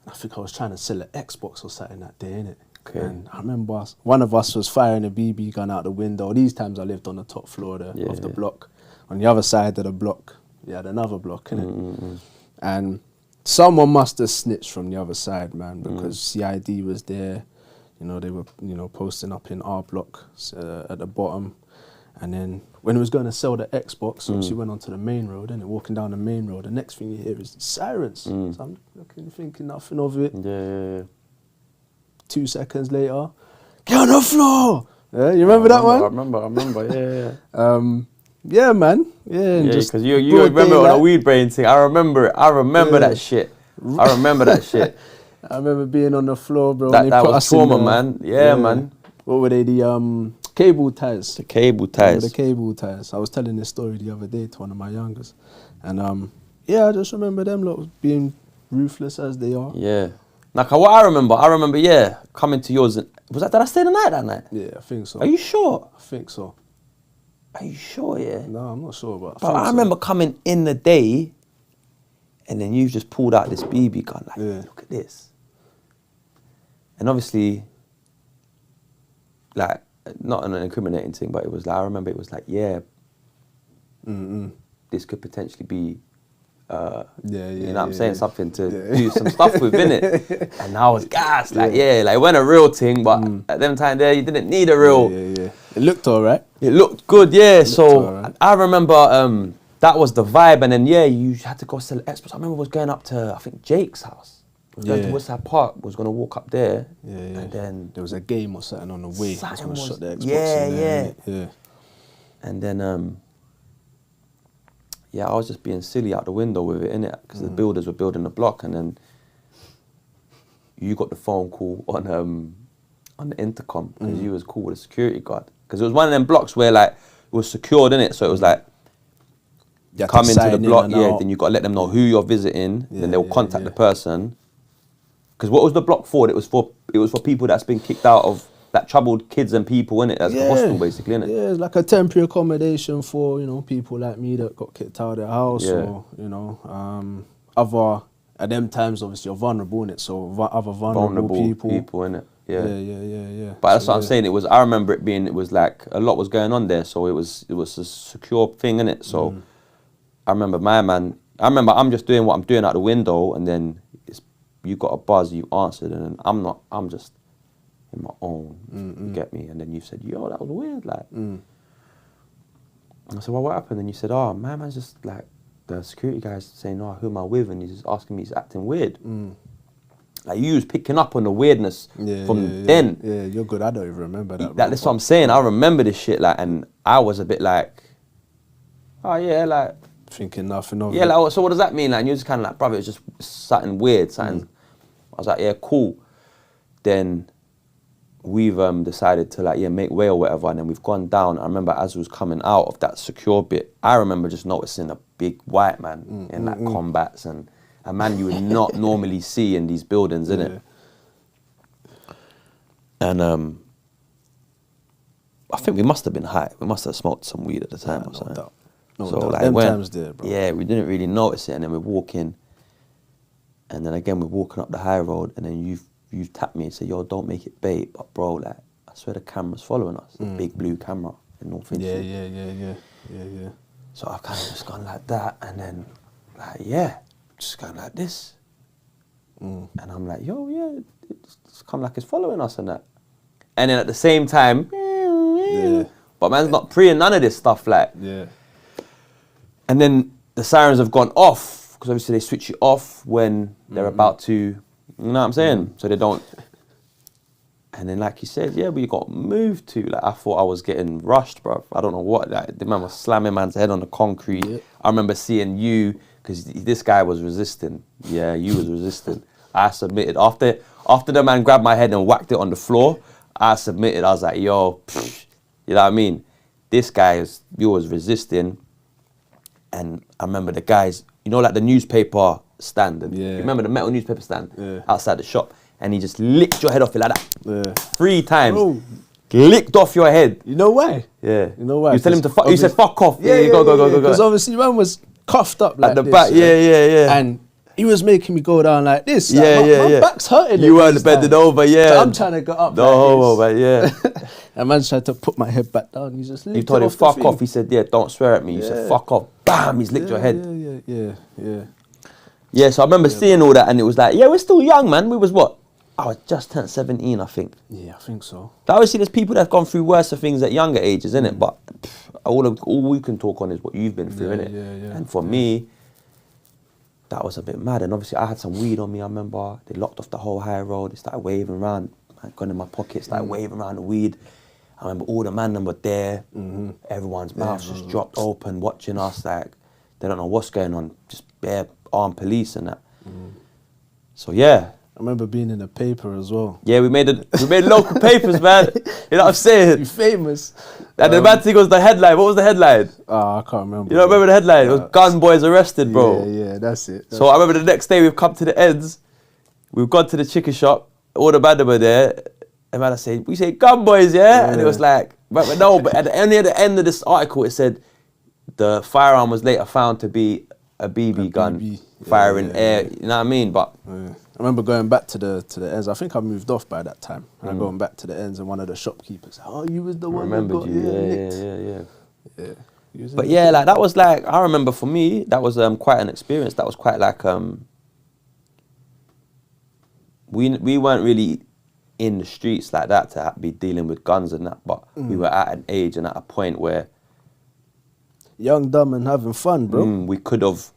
S1: I think I was trying to sell an Xbox or something that day, innit?
S2: Okay.
S1: And I remember one of us was firing a BB gun out the window. These times I lived on the top floor of the block. On the other side of the block, you had another block, innit? And someone must have snitched from the other side, man, because CID was there. You know, they were, you know, posting up in our block at the bottom. And then when it was going to sell the Xbox, obviously went onto the main road, and walking down the main road, the next thing you hear is sirens. So I'm looking, thinking nothing of it.
S2: Yeah.
S1: 2 seconds later, get on the floor. Yeah, you remember that one?
S2: I remember, yeah.
S1: Yeah, man. Yeah,
S2: because you remember on a weed brain thing. I remember it. I remember that shit. I remember that shit.
S1: I remember being on the floor, bro.
S2: That was trauma, man. Yeah, man.
S1: What were they? The cable ties.
S2: The cable ties.
S1: The cable ties. I was telling this story the other day to one of my youngers, and yeah, I just remember them lot being ruthless as they are.
S2: Yeah. Like what I remember, yeah, coming to yours. Did I stay the night that night?
S1: Yeah, I think so.
S2: Are you sure?
S1: I think so.
S2: Are you sure, yeah?
S1: No, I'm not sure, but
S2: I remember coming in the day, and then you just pulled out this BB gun, like, look at this. And obviously, like, not an incriminating thing, but it was like, I remember it was like, yeah, this could potentially be, you know what I'm saying, something to do some stuff with, innit? And I was gassed, like, like, it wasn't a real thing, but at them time there, you didn't need a real.
S1: It looked all right.
S2: It looked good, yeah. So I remember that was the vibe, and then you had to go sell experts. I remember I was going up to, I think, Jake's house. Going to Woodside Park, was going to walk up there, and then
S1: there was a game or something on the way.
S2: Something
S1: was shot the Xbox
S2: yeah. And then I was just being silly out the window with it, innit? Because the builders were building the block, and then you got the phone call on the intercom because you was cool with a security guard. Because it was one of them blocks where like it was secured, innit? So it was like you come into the block, then you got to let them know who you're visiting, then they'll contact the person. Because what was the block for? It was for people that's been kicked out of, that troubled kids and people, innit? That's a hostel basically, innit?
S1: Yeah, it's like a temporary accommodation for, you know, people like me that got kicked out of their house or, you know, other, at them times obviously you're vulnerable, innit? So other vulnerable people, innit? Yeah.
S2: But that's what I'm saying. I remember it was like a lot was going on there, so it was a secure thing, innit? So I remember I'm just doing what I'm doing out the window, and then you got a buzz, you answered, and then I'm just in my own, you get me? And then you said, yo, that was weird, like. And I said, well, what happened? And you said, oh, my man's just like, the security guy's saying, oh, who am I with? And he's just asking me, he's acting weird. Like, you was picking up on the weirdness from then.
S1: Yeah, you're good. I don't even remember that.
S2: That's what I'm saying. I remember this shit, like, and I was a bit like, oh, yeah, like.
S1: Thinking nothing of it.
S2: Yeah, like, so what does that mean? Like, and you're just kind of like, brother, it's just something weird, something. I was like, yeah, cool. Then we've decided to, like, make way or whatever, and then we've gone down. I remember as we was coming out of that secure bit, I remember just noticing a big white man in like combats, and a man you would not normally see in these buildings, innit? And I think we must have been high. We must have smoked some weed at the time or something.
S1: No doubt. Like, them times there, bro.
S2: Yeah, we didn't really notice it, and then we're walking, and then again we're walking up the high road, and then you've tapped me and said, yo, don't make it bait, but bro, like, I swear the camera's following us, the big blue camera in North Finchley.
S1: Yeah.
S2: So I've kind of just gone like that, and then, like, just going like this. And I'm like, yo, it's come like it's following us and that. And then at the same time, but man's not preying none of this stuff, like. And then the sirens have gone off, because obviously they switch it off when they're about to, you know what I'm saying? So they don't. And then, like you said, we got moved to. Like, I thought I was getting rushed, bro. I don't know what. Like, the man was slamming man's head on the concrete. I remember seeing you, because this guy was resisting. Yeah, you was resisting. I submitted. After the man grabbed my head and whacked it on the floor, I submitted. I was like, yo, you know what I mean? This guy, you was resisting. And I remember the guys, you know, like the newspaper stand. You remember the metal newspaper stand outside the shop? And he just licked your head off it like that. 3 times. Bro. Licked off your head.
S1: You know why?
S2: Yeah.
S1: You know why?
S2: You tell him to fuck. You said fuck off.
S1: Go. Because obviously man was cuffed up like
S2: at the
S1: this.
S2: back. Yeah.
S1: And he was making me go down like this. Like, my back's hurting.
S2: You weren't bending over,
S1: So I'm trying to go up
S2: like this.
S1: And man tried to put my head back down. He just licked
S2: You told him fuck off. He said, don't swear at me. You said fuck off. Bam, he's licked your head. Yeah, so I remember seeing all that, and it was like, we're still young, man. We was what? I was just turned 17, I think.
S1: Yeah, I think so.
S2: Obviously, there's people that have gone through worse things at younger ages, innit? But all we can talk on is what you've been through, innit? And for me, that was a bit mad. And obviously, I had some weed on me, I remember. They locked off the whole high road. They started waving around. gun in my pockets, like waving around the weed. I remember all the man were there. Everyone's mouths just dropped open, watching us like they don't know what's going on. Just bare armed police and that. So yeah.
S1: I remember being in the paper as well.
S2: Yeah, we made local papers, man. You know what I'm saying?
S1: You're famous.
S2: And the bad thing was the headline. What was the headline?
S1: I can't remember.
S2: You don't remember the headline? It was gun boys arrested, bro.
S1: Yeah, that's it.
S2: So I remember the next day we've come to the ends. We've gone to the chicken shop. All the band were there. And man, I said, we say gun boys, yeah? And it was like, but no, but at the end of this article, it said the firearm was later found to be a BB gun, firing air. You know what I mean? But
S1: I remember going back to the ends. I think I moved off by that time. And I'm going back to the ends, and one of the shopkeepers, oh, you was the one that got
S2: yeah. But yeah, like that was like, I remember for me, that was quite an experience. That was quite like, we weren't really in the streets like that to be dealing with guns and that, but we were at an age and at a point where
S1: young, dumb, and having fun, bro.
S2: We could have,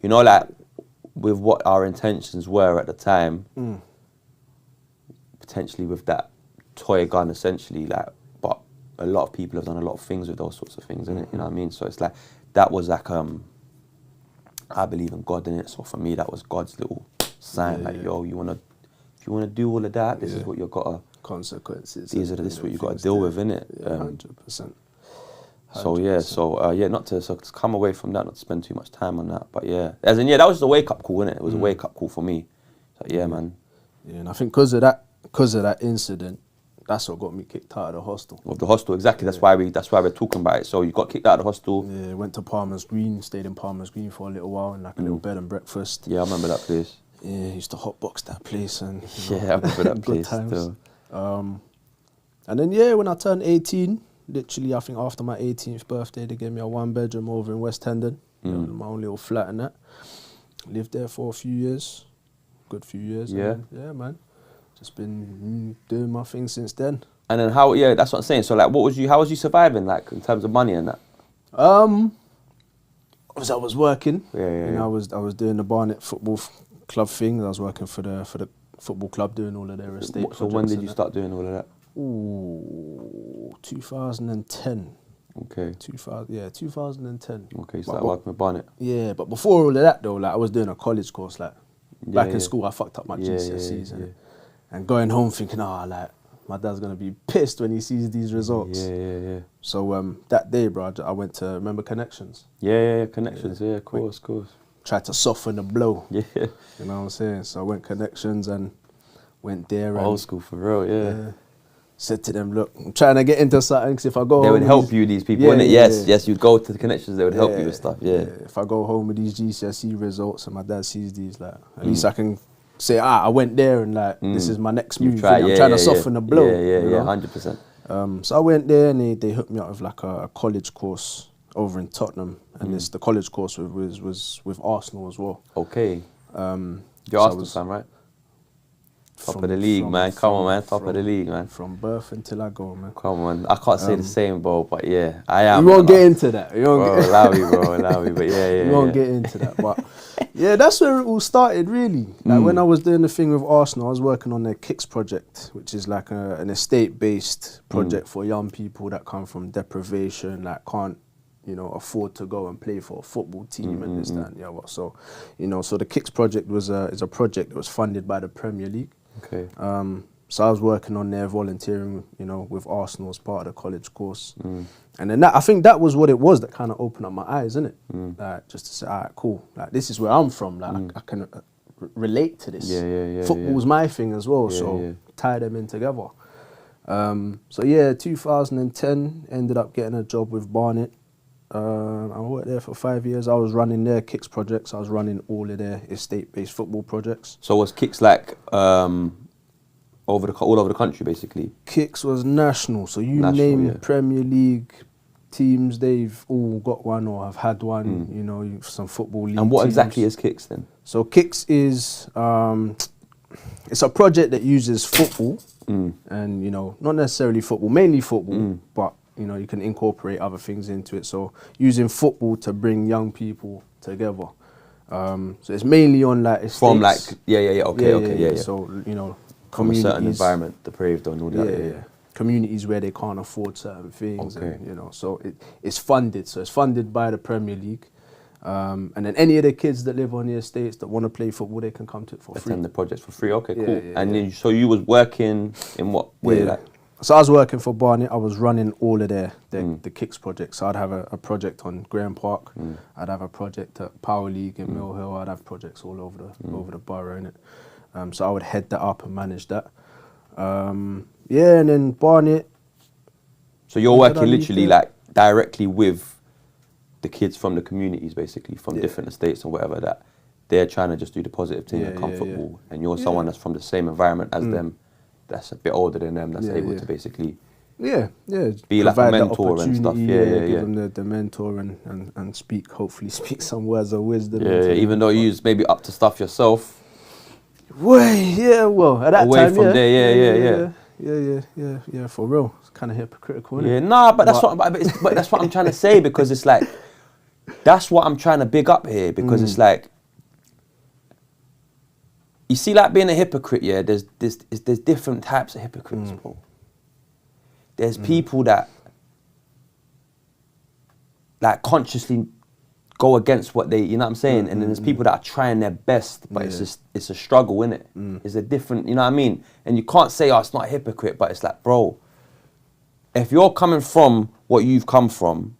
S2: you know, like with what our intentions were at the time, potentially with that toy gun, essentially, like. But a lot of people have done a lot of things with those sorts of things, innit? You know what I mean? So it's like that was like I believe in God, innit? So for me, that was God's little sign, yo, if you wanna do all of that, this is what you gotta.
S1: Consequences.
S2: This is what you gotta deal with, innit?
S1: 100%.
S2: So yeah, not to come away from that, not to spend too much time on that, but yeah, that was just a wake up call, innit? It was a wake up call for me. So yeah, man.
S1: Yeah, and I think because of that incident, that's what got me kicked out of the hostel.
S2: Of the hostel, exactly. That's why we're talking about it. So you got kicked out of the hostel.
S1: Yeah, went to Palmer's Green, stayed in Palmer's Green for a little while, in like a little bed and breakfast.
S2: Yeah, I remember that place.
S1: Yeah, used to hotbox that place and
S2: I remember that place still.
S1: And then when I turned 18, literally I think after my 18th birthday, they gave me a 1-bedroom over in West Hendon, my own little flat and that. Lived there for a few years, good few years.
S2: Yeah,
S1: yeah, man. Just been doing my thing since then.
S2: And then that's what I'm saying. So like, how was you surviving, like in terms of money and that?
S1: As I was working,
S2: I
S1: was doing the Barnet football club thing. I was working for the football club, doing all of their estate.
S2: So when did you start doing all of that?
S1: 2010.
S2: Okay.
S1: 2010.
S2: Okay, you started working with Barnet.
S1: Yeah, but before all of that though, like I was doing a college course. Like back in school, I fucked up my GCSEs and going home thinking, like my dad's gonna be pissed when he sees these results.
S2: Yeah.
S1: So that day, bro, I went to remember Connections.
S2: Yeah, Connections. Yeah, of course.
S1: Tried to soften the blow.
S2: Yeah.
S1: You know what I'm saying? So I went Connections and went there.
S2: Old school for real, yeah.
S1: Said to them, look, I'm trying to get into something, because if I go
S2: they
S1: home...
S2: would help you, these people, innit? Yes, you'd go to the Connections, they would help you with stuff,
S1: If I go home with these GCSE results and my dad sees these, like, at least I can say, I went there and like, this is my next move. I'm trying to soften the blow.
S2: Yeah, 100%.
S1: So I went there and they hooked me up with like a college course over in Tottenham, and the college course was with Arsenal as well.
S2: Okay. You're Arsenal fan, right? Top of the league, man. Come on, man. Top of the league, man.
S1: From birth until I go, man.
S2: Come on. I can't say the same, bro, but yeah, I am.
S1: We won't get into that.
S2: Allow me, but yeah.
S1: We won't get into that, but yeah, that's where it all started, really. Like when I was doing the thing with Arsenal, I was working on their Kicks project, which is like an estate-based project for young people that come from deprivation, like can't, afford to go and play for a football team and this, that, and the other. So, so the Kicks project is a project that was funded by the Premier League.
S2: Okay.
S1: So I was working on there, volunteering, with Arsenal as part of the college course. And then I think that was what it was that kind of opened up my eyes, innit? Like, just to say, all right, cool. Like, this is where I'm from. Like, I can relate to this. Football's my thing as well, tie them in together. 2010, ended up getting a job with Barnet. I worked there for 5 years. I was running their Kicks projects. I was running all of their estate-based football projects.
S2: So was Kicks like all over the country, basically?
S1: Kicks was national. So name Premier League teams, they've all got one or have had one. Some football league.
S2: And what
S1: teams.
S2: exactly is Kicks then?
S1: So Kicks is it's a project that uses football and not necessarily football, mainly football, but you can incorporate other things into it. So using football to bring young people together. So it's mainly on like estates.
S2: From like, okay.
S1: So,
S2: from a certain environment, deprived and all that.
S1: Yeah. Communities where they can't afford certain things, and, you know, so it's funded. So it's funded by the Premier League. And then any of the kids that live on the estates that want to play football, they can come to it for free.
S2: Attend the projects for free. Okay, cool. And then, so you was working in what way? Like?
S1: So I was working for Barnet. I was running all of the Kicks projects. So I'd have a project on Grahame Park. I'd have a project at Power League in Mill Hill. I'd have projects all over the borough, innit? So I would head that up and manage that. And then Barnet. So
S2: you're working literally like directly with the kids from the communities, basically, from different estates and whatever, that they're trying to just do the positive thing and come football. And you're someone that's from the same environment as them, that's a bit older than them, that's able to basically be like a mentor and stuff.
S1: Give them the mentor and hopefully speak some words of wisdom.
S2: Even though you maybe up to stuff yourself.
S1: Well, at that
S2: away
S1: time,
S2: from there,
S1: yeah, for real. It's kind of hypocritical, isn't it?
S2: But that's what I'm trying to say, because it's like, that's what I'm trying to big up here, because it's like, you see, like being a hypocrite, there's different types of hypocrites, bro. There's people that like consciously go against what they, you know what I'm saying? And then there's people that are trying their best, but it's a struggle, innit? It's a different, you know what I mean? And you can't say, oh, it's not a hypocrite, but it's like, bro, if you're coming from what you've come from,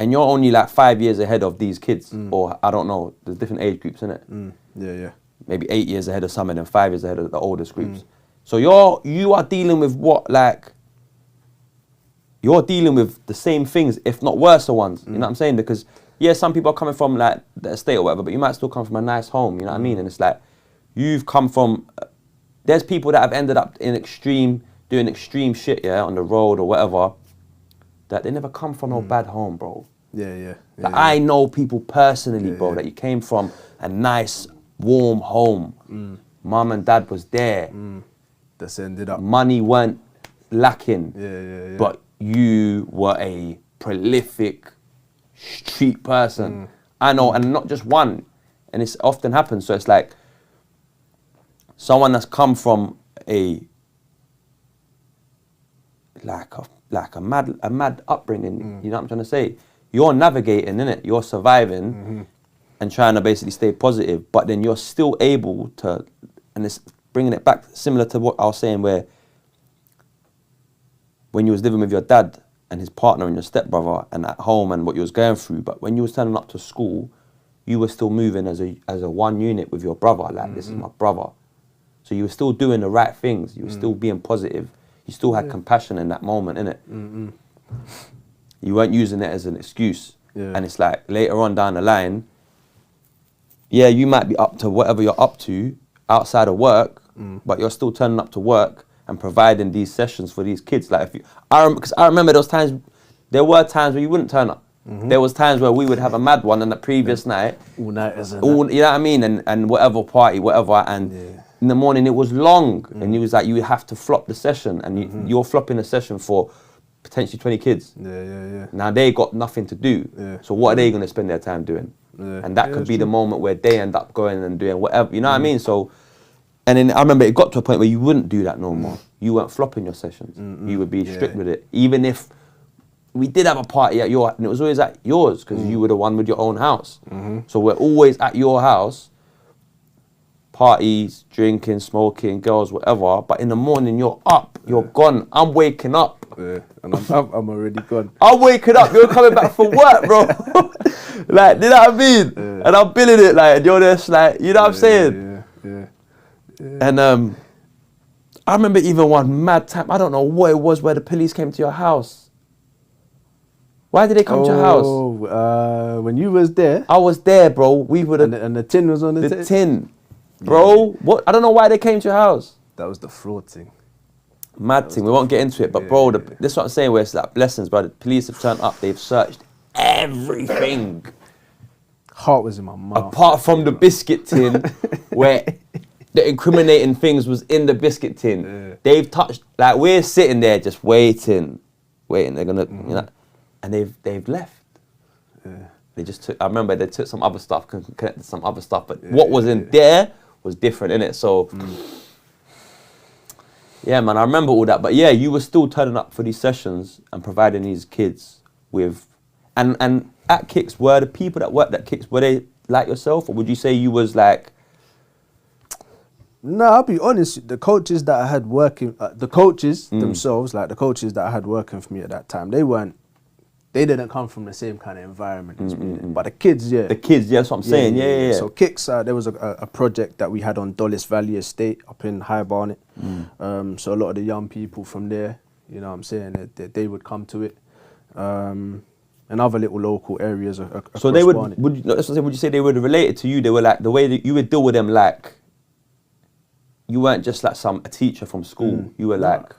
S2: and you're only like 5 years ahead of these kids, or I don't know, there's different age groups, innit? Maybe 8 years ahead of some, and then 5 years ahead of the oldest groups. So you are dealing with what, like, you're dealing with the same things, if not worse ones. You know what I'm saying? Because, some people are coming from like the estate or whatever, but you might still come from a nice home, you know what I mean? And it's like, you've come from, there's people that have ended up doing extreme shit, on the road or whatever, that they never come from no bad home, bro. I know people personally, bro, that you came from a nice, warm home. Mum and dad was there.
S1: That's ended up.
S2: Money weren't lacking. But you were a prolific street person. I know, and not just one. And it's often happens. So it's like someone that's come from a mad upbringing. You know what I'm trying to say? You're navigating, innit? You're surviving and trying to basically stay positive, but then you're still able to, and it's bringing it back similar to what I was saying, where when you was living with your dad and his partner and your stepbrother and at home and what you was going through, but when you was turning up to school, you were still moving as a one unit with your brother, like this is my brother. So you were still doing the right things, you were still being positive, you still had compassion in that moment, innit? You weren't using it as an excuse. And it's like later on down the line, you might be up to whatever you're up to outside of work, but you're still turning up to work and providing these sessions for these kids. Like because I remember there were times where you wouldn't turn up. There was times where we would have a mad one on the previous night.
S1: All nighters.
S2: You know what I mean? And whatever party, whatever. And in the morning it was long. And you was like, you would have to flop the session. And you're flopping a session for potentially 20 kids. Now they got nothing to do. So what are they going to spend their time doing? And that could be the moment where they end up going and doing whatever. You know what I mean? So, and then I remember it got to a point where you wouldn't do that no more. You weren't flopping your sessions. You would be strict with it. Even if we did have a party at and it was always at yours, because you were the one with your own house. So we're always at your house, parties, drinking, smoking, girls, whatever. But in the morning, you're up, you're gone. I'm waking up.
S1: And I'm already gone.
S2: I'm waking up, you're coming back from work, bro. Like, you know what I mean? And I'm billing it, like, and you're just like, you know what I'm saying? And I remember even one mad time, I don't know what it was, where the police came to your house. Why did they come to your house?
S1: When you was there.
S2: I was there, bro. We would have.
S1: And the tin was on the
S2: tin. Bro, what? I don't know why they came to your house.
S1: That was the fraud thing.
S2: Mad thing. We won't get into it, but bro, this is what I'm saying, where it's like blessings, bro. The police have turned up. They've searched everything.
S1: Heart was in my mouth.
S2: Apart from the biscuit tin, where the incriminating things was in the biscuit tin. They've touched, like, we're sitting there just waiting. They're gonna, you know, and they've left. They just took. I remember they took some other stuff, connected some other stuff, but what was in there was different, innit? So, yeah, man, I remember all that. But yeah, you were still turning up for these sessions and providing these kids with, and at Kicks, were the people that worked at Kicks, were they like yourself, or would you say you was like?
S1: No, I'll be honest. The coaches that I had working, the coaches themselves, like the coaches that I had working for me at that time, they didn't come from the same kind of environment as me. But the kids, yeah.
S2: The kids, yeah, that's what I'm saying. Yeah.
S1: So Kicks, there was a project that we had on Dulles Valley Estate up in High Barnet. So a lot of the young people from there, you know what I'm saying, they would come to it. And other little local areas across
S2: So they would,
S1: Barnet.
S2: would you say they would relate it to you? They were like, the way that you would deal with them, like, you weren't just like a teacher from school. You were like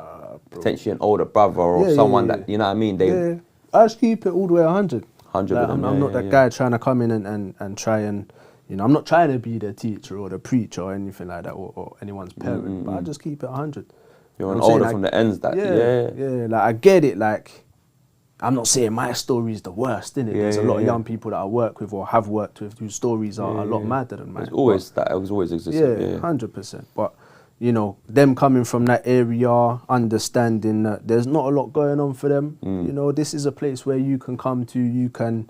S2: potentially an older brother or someone that, you know what I mean?
S1: I just keep it all the way 100.
S2: 100
S1: like,
S2: with them,
S1: I'm not that guy trying to come in and try and, you know, I'm not trying to be the teacher or the preacher or anything like that or anyone's parent, but I just keep it 100.
S2: You're an older from the ends that,
S1: Yeah, like I get it, like, I'm not saying my story is the worst, innit? There's a lot of young people that I work with or have worked with whose stories are a lot madder than mine.
S2: It was always existed.
S1: 100%. But, you know, them coming from that area, understanding that there's not a lot going on for them. You know, this is a place where you can come to, you can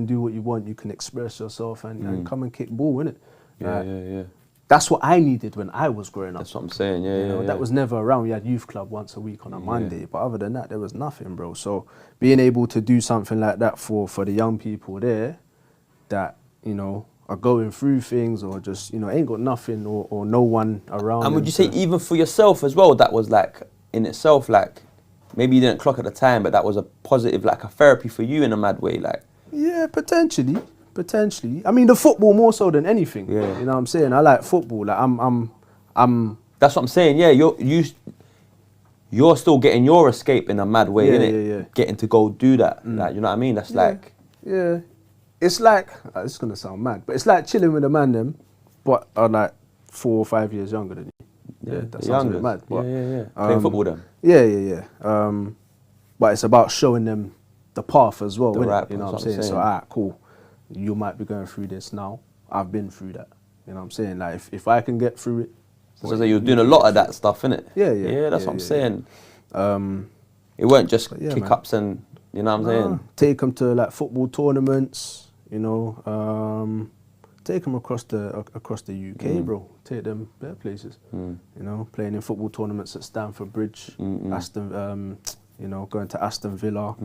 S1: do what you want, you can express yourself and come and kick ball, innit?
S2: Yeah.
S1: That's what I needed when I was growing up.
S2: That's what I'm saying,
S1: You know, that was never around. We had youth club once a week on a Monday, but other than that, there was nothing, bro. So being able to do something like that for the young people there that, you know, are going through things or just, you know, ain't got nothing or no one around.
S2: And would you say even for yourself as well, that was like, in itself, like, maybe you didn't clock at the time, but that was a positive, like a therapy for you in a mad way, like? Yeah,
S1: potentially. I mean, the football more so than anything.
S2: Yeah.
S1: You know what I'm saying? I like football. Like I'm.
S2: That's what I'm saying. Yeah, you're still getting your escape in a mad way, innit?
S1: Yeah.
S2: Getting to go do that. Like, you know what I mean? That's like.
S1: Yeah. It's like, it's gonna sound mad, but it's like chilling with a man them, but are like 4 or 5 years younger than you. Yeah, that sounds a bit mad. But,
S2: playing football then.
S1: Yeah. But it's about showing them the path as well,
S2: right,
S1: you know what I'm saying? So, alright, cool. You might be going through this now. I've been through that. You know what I'm saying? Like, if I can get through it.
S2: So you're doing a lot of that stuff, innit?
S1: Yeah,
S2: that's what I'm saying. It weren't just kick-ups and, you know what I'm saying?
S1: Take them to, like, football tournaments, you know. Take them across the UK, bro. Take them better places. You know, playing in football tournaments at Stamford Bridge, Aston, you know, going to Aston Villa,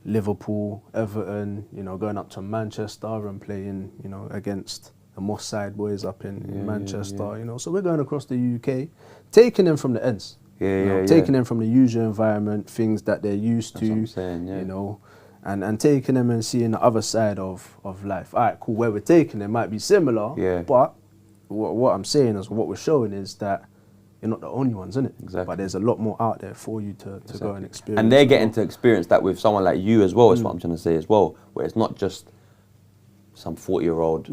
S1: Liverpool, Everton, you know, going up to Manchester and playing, you know, against the Moss Side boys up in Manchester, you know. So we're going across the UK, taking them from the ends. Taking them from the usual environment, things that they're used to,
S2: what I'm saying,
S1: you know, and taking them and seeing the other side of life. All right, cool, where we're taking them might be similar, but what I'm saying is, what we're showing is that you're not the only ones, innit?
S2: Exactly.
S1: But there's a lot more out there for you to go and experience.
S2: And they're getting to experience that with someone like you as well, is what I'm trying to say as well, where it's not just some 40-year-old,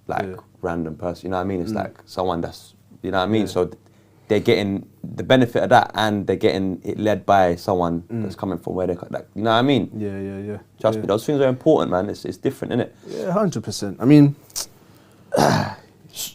S2: like random person, you know what I mean? It's like someone that's, you know what I mean? So they're getting the benefit of that, and they're getting it led by someone that's coming from where they're, like, you know what I mean?
S1: Yeah.
S2: Trust me, those things are important, man. It's different, innit?
S1: Yeah, 100%. I mean,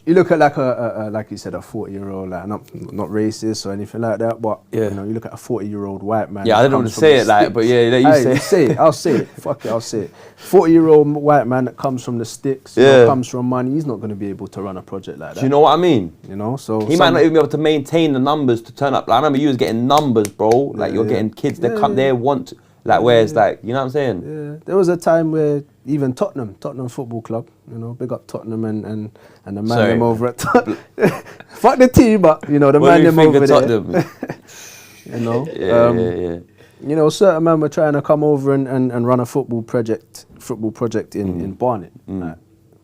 S1: you look at like you said, a 40-year-old, like not racist or anything like that, but you know, you look at a 40-year-old white man.
S2: Yeah, I didn't want to say it like, but yeah, you
S1: say it. I'll say it. Fuck it, I'll say it. 40-year-old white man that comes from the sticks, you know, comes from money. He's not going to be able to run a project like that.
S2: Do you know what I mean?
S1: You know, so
S2: he might not even be able to maintain the numbers to turn up. Like, I remember you was getting numbers, bro. Like you're getting kids. They come, they want to, like, where it's like, you know what I'm saying?
S1: Yeah, there was a time where even Tottenham Football Club, you know, big up Tottenham and the man them over at Tottenham. Fuck the team, but you know, the man them over there. You know, you know, certain men were trying to come over and run a football project in Barnet,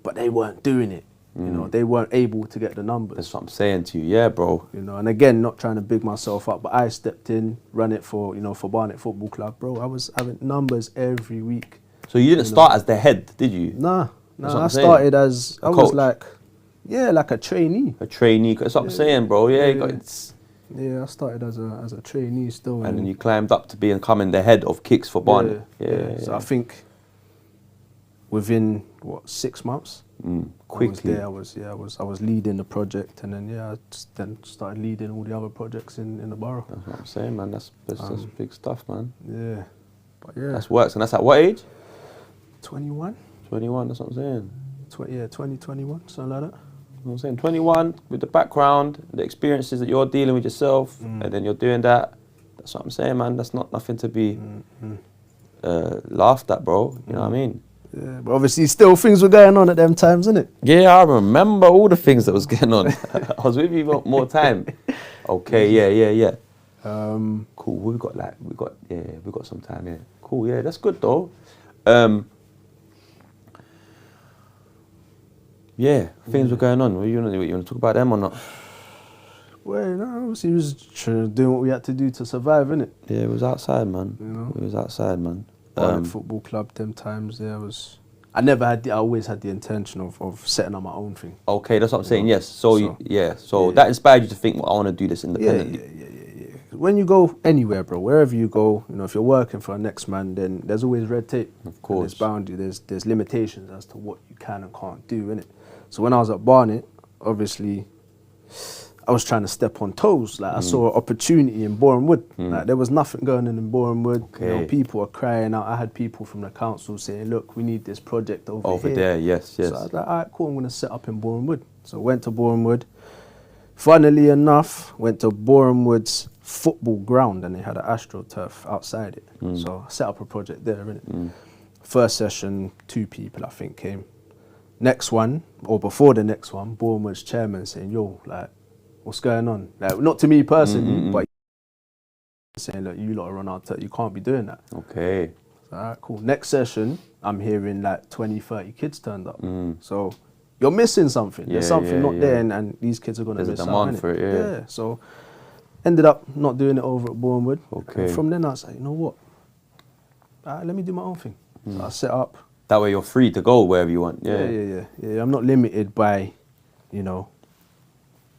S1: but they weren't doing it. You know, they weren't able to get the numbers.
S2: That's what I'm saying to you, yeah, bro.
S1: You know, and again, not trying to big myself up, but I stepped in, ran it for Barnet Football Club, bro. I was having numbers every week. So
S2: you didn't start as the head, did you?
S1: Nah. I started as I was like a trainee.
S2: A trainee. That's what I'm saying, bro.
S1: Yeah, I started as a trainee still.
S2: And then you climbed up to becoming the head of Kicks for Barnet.
S1: So I think within, 6 months?
S2: Quickly.
S1: I was leading the project, and then I then started leading all the other projects in the borough.
S2: That's what I'm saying, man. That's big stuff, man.
S1: Yeah, but yeah.
S2: That's works, and that's at what age?
S1: 21.
S2: 21. That's what I'm saying.
S1: 21, something like that.
S2: You know what I'm saying? 21 with the background, the experiences that you're dealing with yourself, and then you're doing that. That's what I'm saying, man. That's not nothing to be laughed at, bro. You know what I mean?
S1: Yeah, but obviously still things were going on at them times, innit?
S2: Yeah, I remember all the things that was going on. I was with you more time. Okay, yeah. Cool. We got some time. Yeah. Cool. Yeah, that's good though. Yeah, things were going on. You want to talk about them or not?
S1: Well, no, obviously we was doing what we had to do to survive, innit?
S2: Yeah, it was outside, man.
S1: You know?
S2: It was outside, man.
S1: Barnet football club, them times, I always had the intention of setting up my own thing.
S2: Okay, that's what I'm saying, yes. So that inspired you to think, well, I want to do this independently.
S1: Yeah. When you go anywhere, bro, wherever you go, if you're working for a next man, then there's always red tape.
S2: Of course.
S1: There's boundary, there's limitations as to what you can and can't do, innit? So when I was at Barnet, obviously, I was trying to step on toes. Like I saw an opportunity in Boreham Wood. Like there was nothing going on in Boreham Wood.
S2: Okay.
S1: People were crying out. I had people from the council saying, "Look, we need this project over here."
S2: There, yes.
S1: So I was like, "All right, cool. I'm going to set up in Boreham Wood." So I went to Boreham Wood. Funnily enough, went to Boreham Wood's football ground, and they had an AstroTurf outside it. So I set up a project there. Innit? First session, 2 people I think came. Next one, or before the next one, Boreham Wood's chairman saying, "Yo, like, what's going on?" Like, not to me personally, but saying, "Look, you lot are run out. You can't be doing that."
S2: Okay.
S1: So, all right, cool. Next session, I'm hearing like 20, 30 kids turned up. So you're missing something. There's something not there, and these kids are going to miss out.
S2: There's a demand for it,
S1: yeah. So ended up not doing it over at Boreham Wood.
S2: Okay.
S1: And from then I was like, you know what? Let me do my own thing. So I set up.
S2: That way you're free to go wherever you want.
S1: Yeah. I'm not limited by,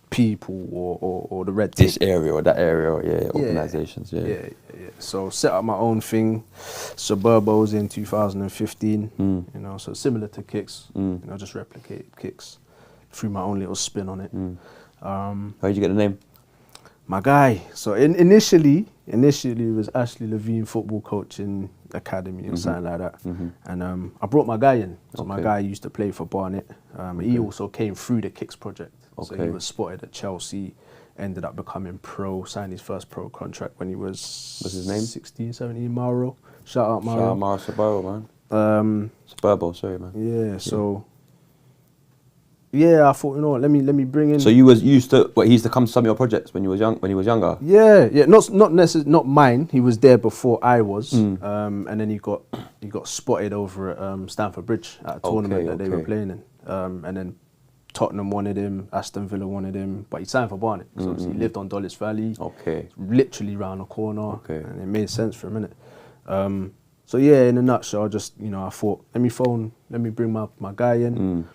S1: people or the red tape.
S2: This area or that area, or organisations. Yeah.
S1: So set up my own thing, Suburbos in 2015. So similar to Kicks. Just replicated Kicks, threw my own little spin on it.
S2: How did you get the name?
S1: My guy. So initially it was Ashley Levien football coaching academy or something like that. And I brought my guy in. So my guy used to play for Barnet. He also came through the Kicks project. So he was spotted at Chelsea, ended up becoming pro, signed his first pro contract when he was...
S2: What's his name?
S1: 16, 17, Mauro. Shout out Mauro.
S2: Shout out Mauro Suburbo, man. Suburbo, sorry, man.
S1: Yeah, so... Yeah, I thought, let me bring in...
S2: So he used to come to some of your projects when he was younger?
S1: Yeah, not necessarily, not mine. He was there before I was, and then he got spotted over at Stamford Bridge at a tournament that they were playing in, and then Tottenham wanted him, Aston Villa wanted him, but he signed for Barnet. So he lived on Dulwich Valley, literally round the corner, and it made sense for a minute. So yeah, in a nutshell, I thought, let me bring my guy in.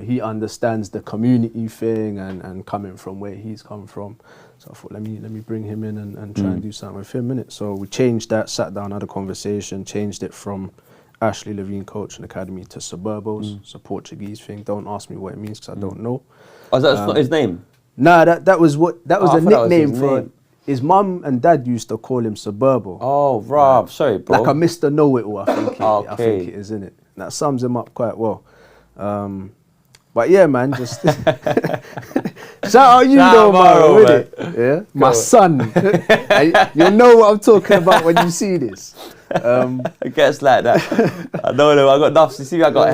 S1: He understands the community thing and coming from where he's come from. So I thought, let me bring him in and try and do something with him, innit? So we changed that, sat down, had a conversation, changed it from Ashley Levien Coaching Academy to Suburbos. It's a Portuguese thing. Don't ask me what it means because I don't know.
S2: Oh, that's not his name?
S1: Nah, that was a nickname for his mum and dad used to call him Suburbo.
S2: Oh, Rob, sorry, bro.
S1: Like a Mr. Know-It-All, I think it is, innit? That sums him up quite well. But yeah, man, just shout out Mauro, innit? Yeah, my son. You'll know what I'm talking about when you see this.
S2: It gets like that. I know, I got enough. You see, I got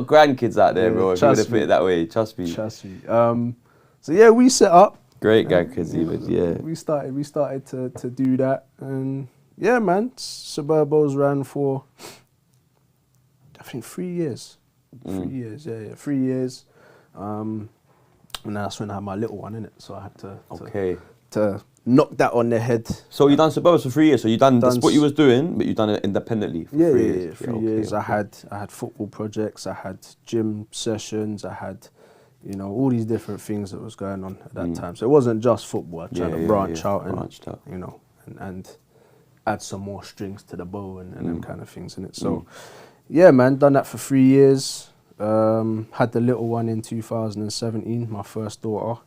S2: grandkids out there, bro. If you would have put it that way, trust me.
S1: So yeah, we set up.
S2: Great grandkids, even. Yeah.
S1: We started to do that, and yeah, man, Suburbos ran for I think 3 years. 3 years, 3 years. And that's when I had my little one, innit? So I had to knock that on the head.
S2: So you done Suburbs for 3 years. So that's what you was doing, but you done it independently for 3 years.
S1: 3 years. I had football projects. I had gym sessions. I had, all these different things that was going on at that time. So it wasn't just football. I tried to branch out and add some more strings to the bow and them kind of things, innit? So. Yeah, man, done that for 3 years. Had the little one in 2017, my first daughter.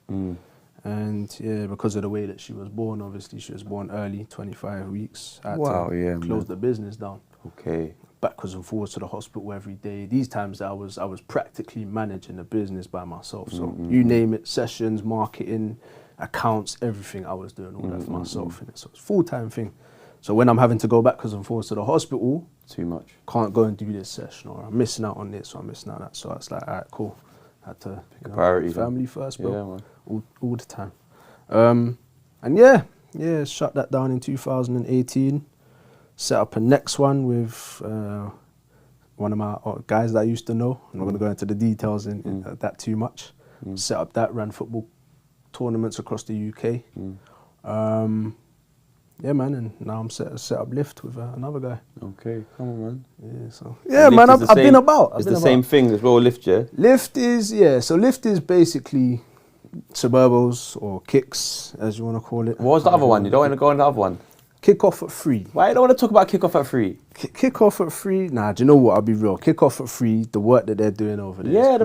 S1: And yeah, because of the way that she was born, obviously she was born early, 25 weeks. I had to close the business down.
S2: Okay.
S1: Backwards and forwards to the hospital every day. These times I was practically managing the business by myself. So you name it, sessions, marketing, accounts, everything, I was doing all that for myself. So it's a full-time thing. So when I'm having to go backwards and forwards to the hospital,
S2: too much.
S1: Can't go and do this session, or I'm missing out on this, or I'm missing out on that. So it's like, all right, cool. Had to
S2: pick a priority.
S1: Family first, bro.
S2: Yeah, man.
S1: All the time. And yeah, shut that down in 2018. Set up a next one with one of my guys that I used to know. I'm not going to go into the details in that too much. Set up that, ran football tournaments across the UK. Yeah, man, and now I'm set up LIFT with another guy.
S2: Okay, come on, man.
S1: Yeah, so yeah, man, I've been about.
S2: It's the same thing as well, LIFT, yeah?
S1: LIFT is, so LIFT is basically suburbos or kicks, as you want to call it.
S2: What was the other one? You don't want to go on the other one?
S1: Kick off at 3.
S2: Why you don't want to talk about kick off at 3?
S1: Kick off at 3? Nah, do you know what? I'll be real. Kick off at 3, the work that they're doing over there.
S2: Yeah,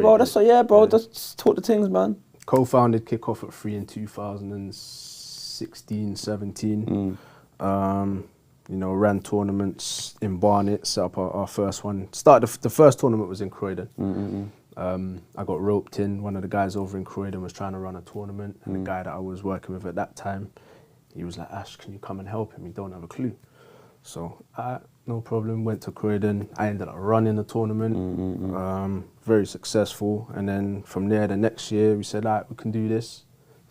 S2: bro, just talk the things, man.
S1: Co-founded Kick Off at 3 in 2016, 17. You know, ran tournaments in Barnet, set up our first one. The first tournament was in Croydon. I got roped in. One of the guys over in Croydon was trying to run a tournament, and the guy that I was working with at that time, he was like, Ash, can you come and help him? He don't have a clue. So, no problem, went to Croydon. I ended up running the tournament, very successful. And then from there, the next year, we said, all right, we can do this.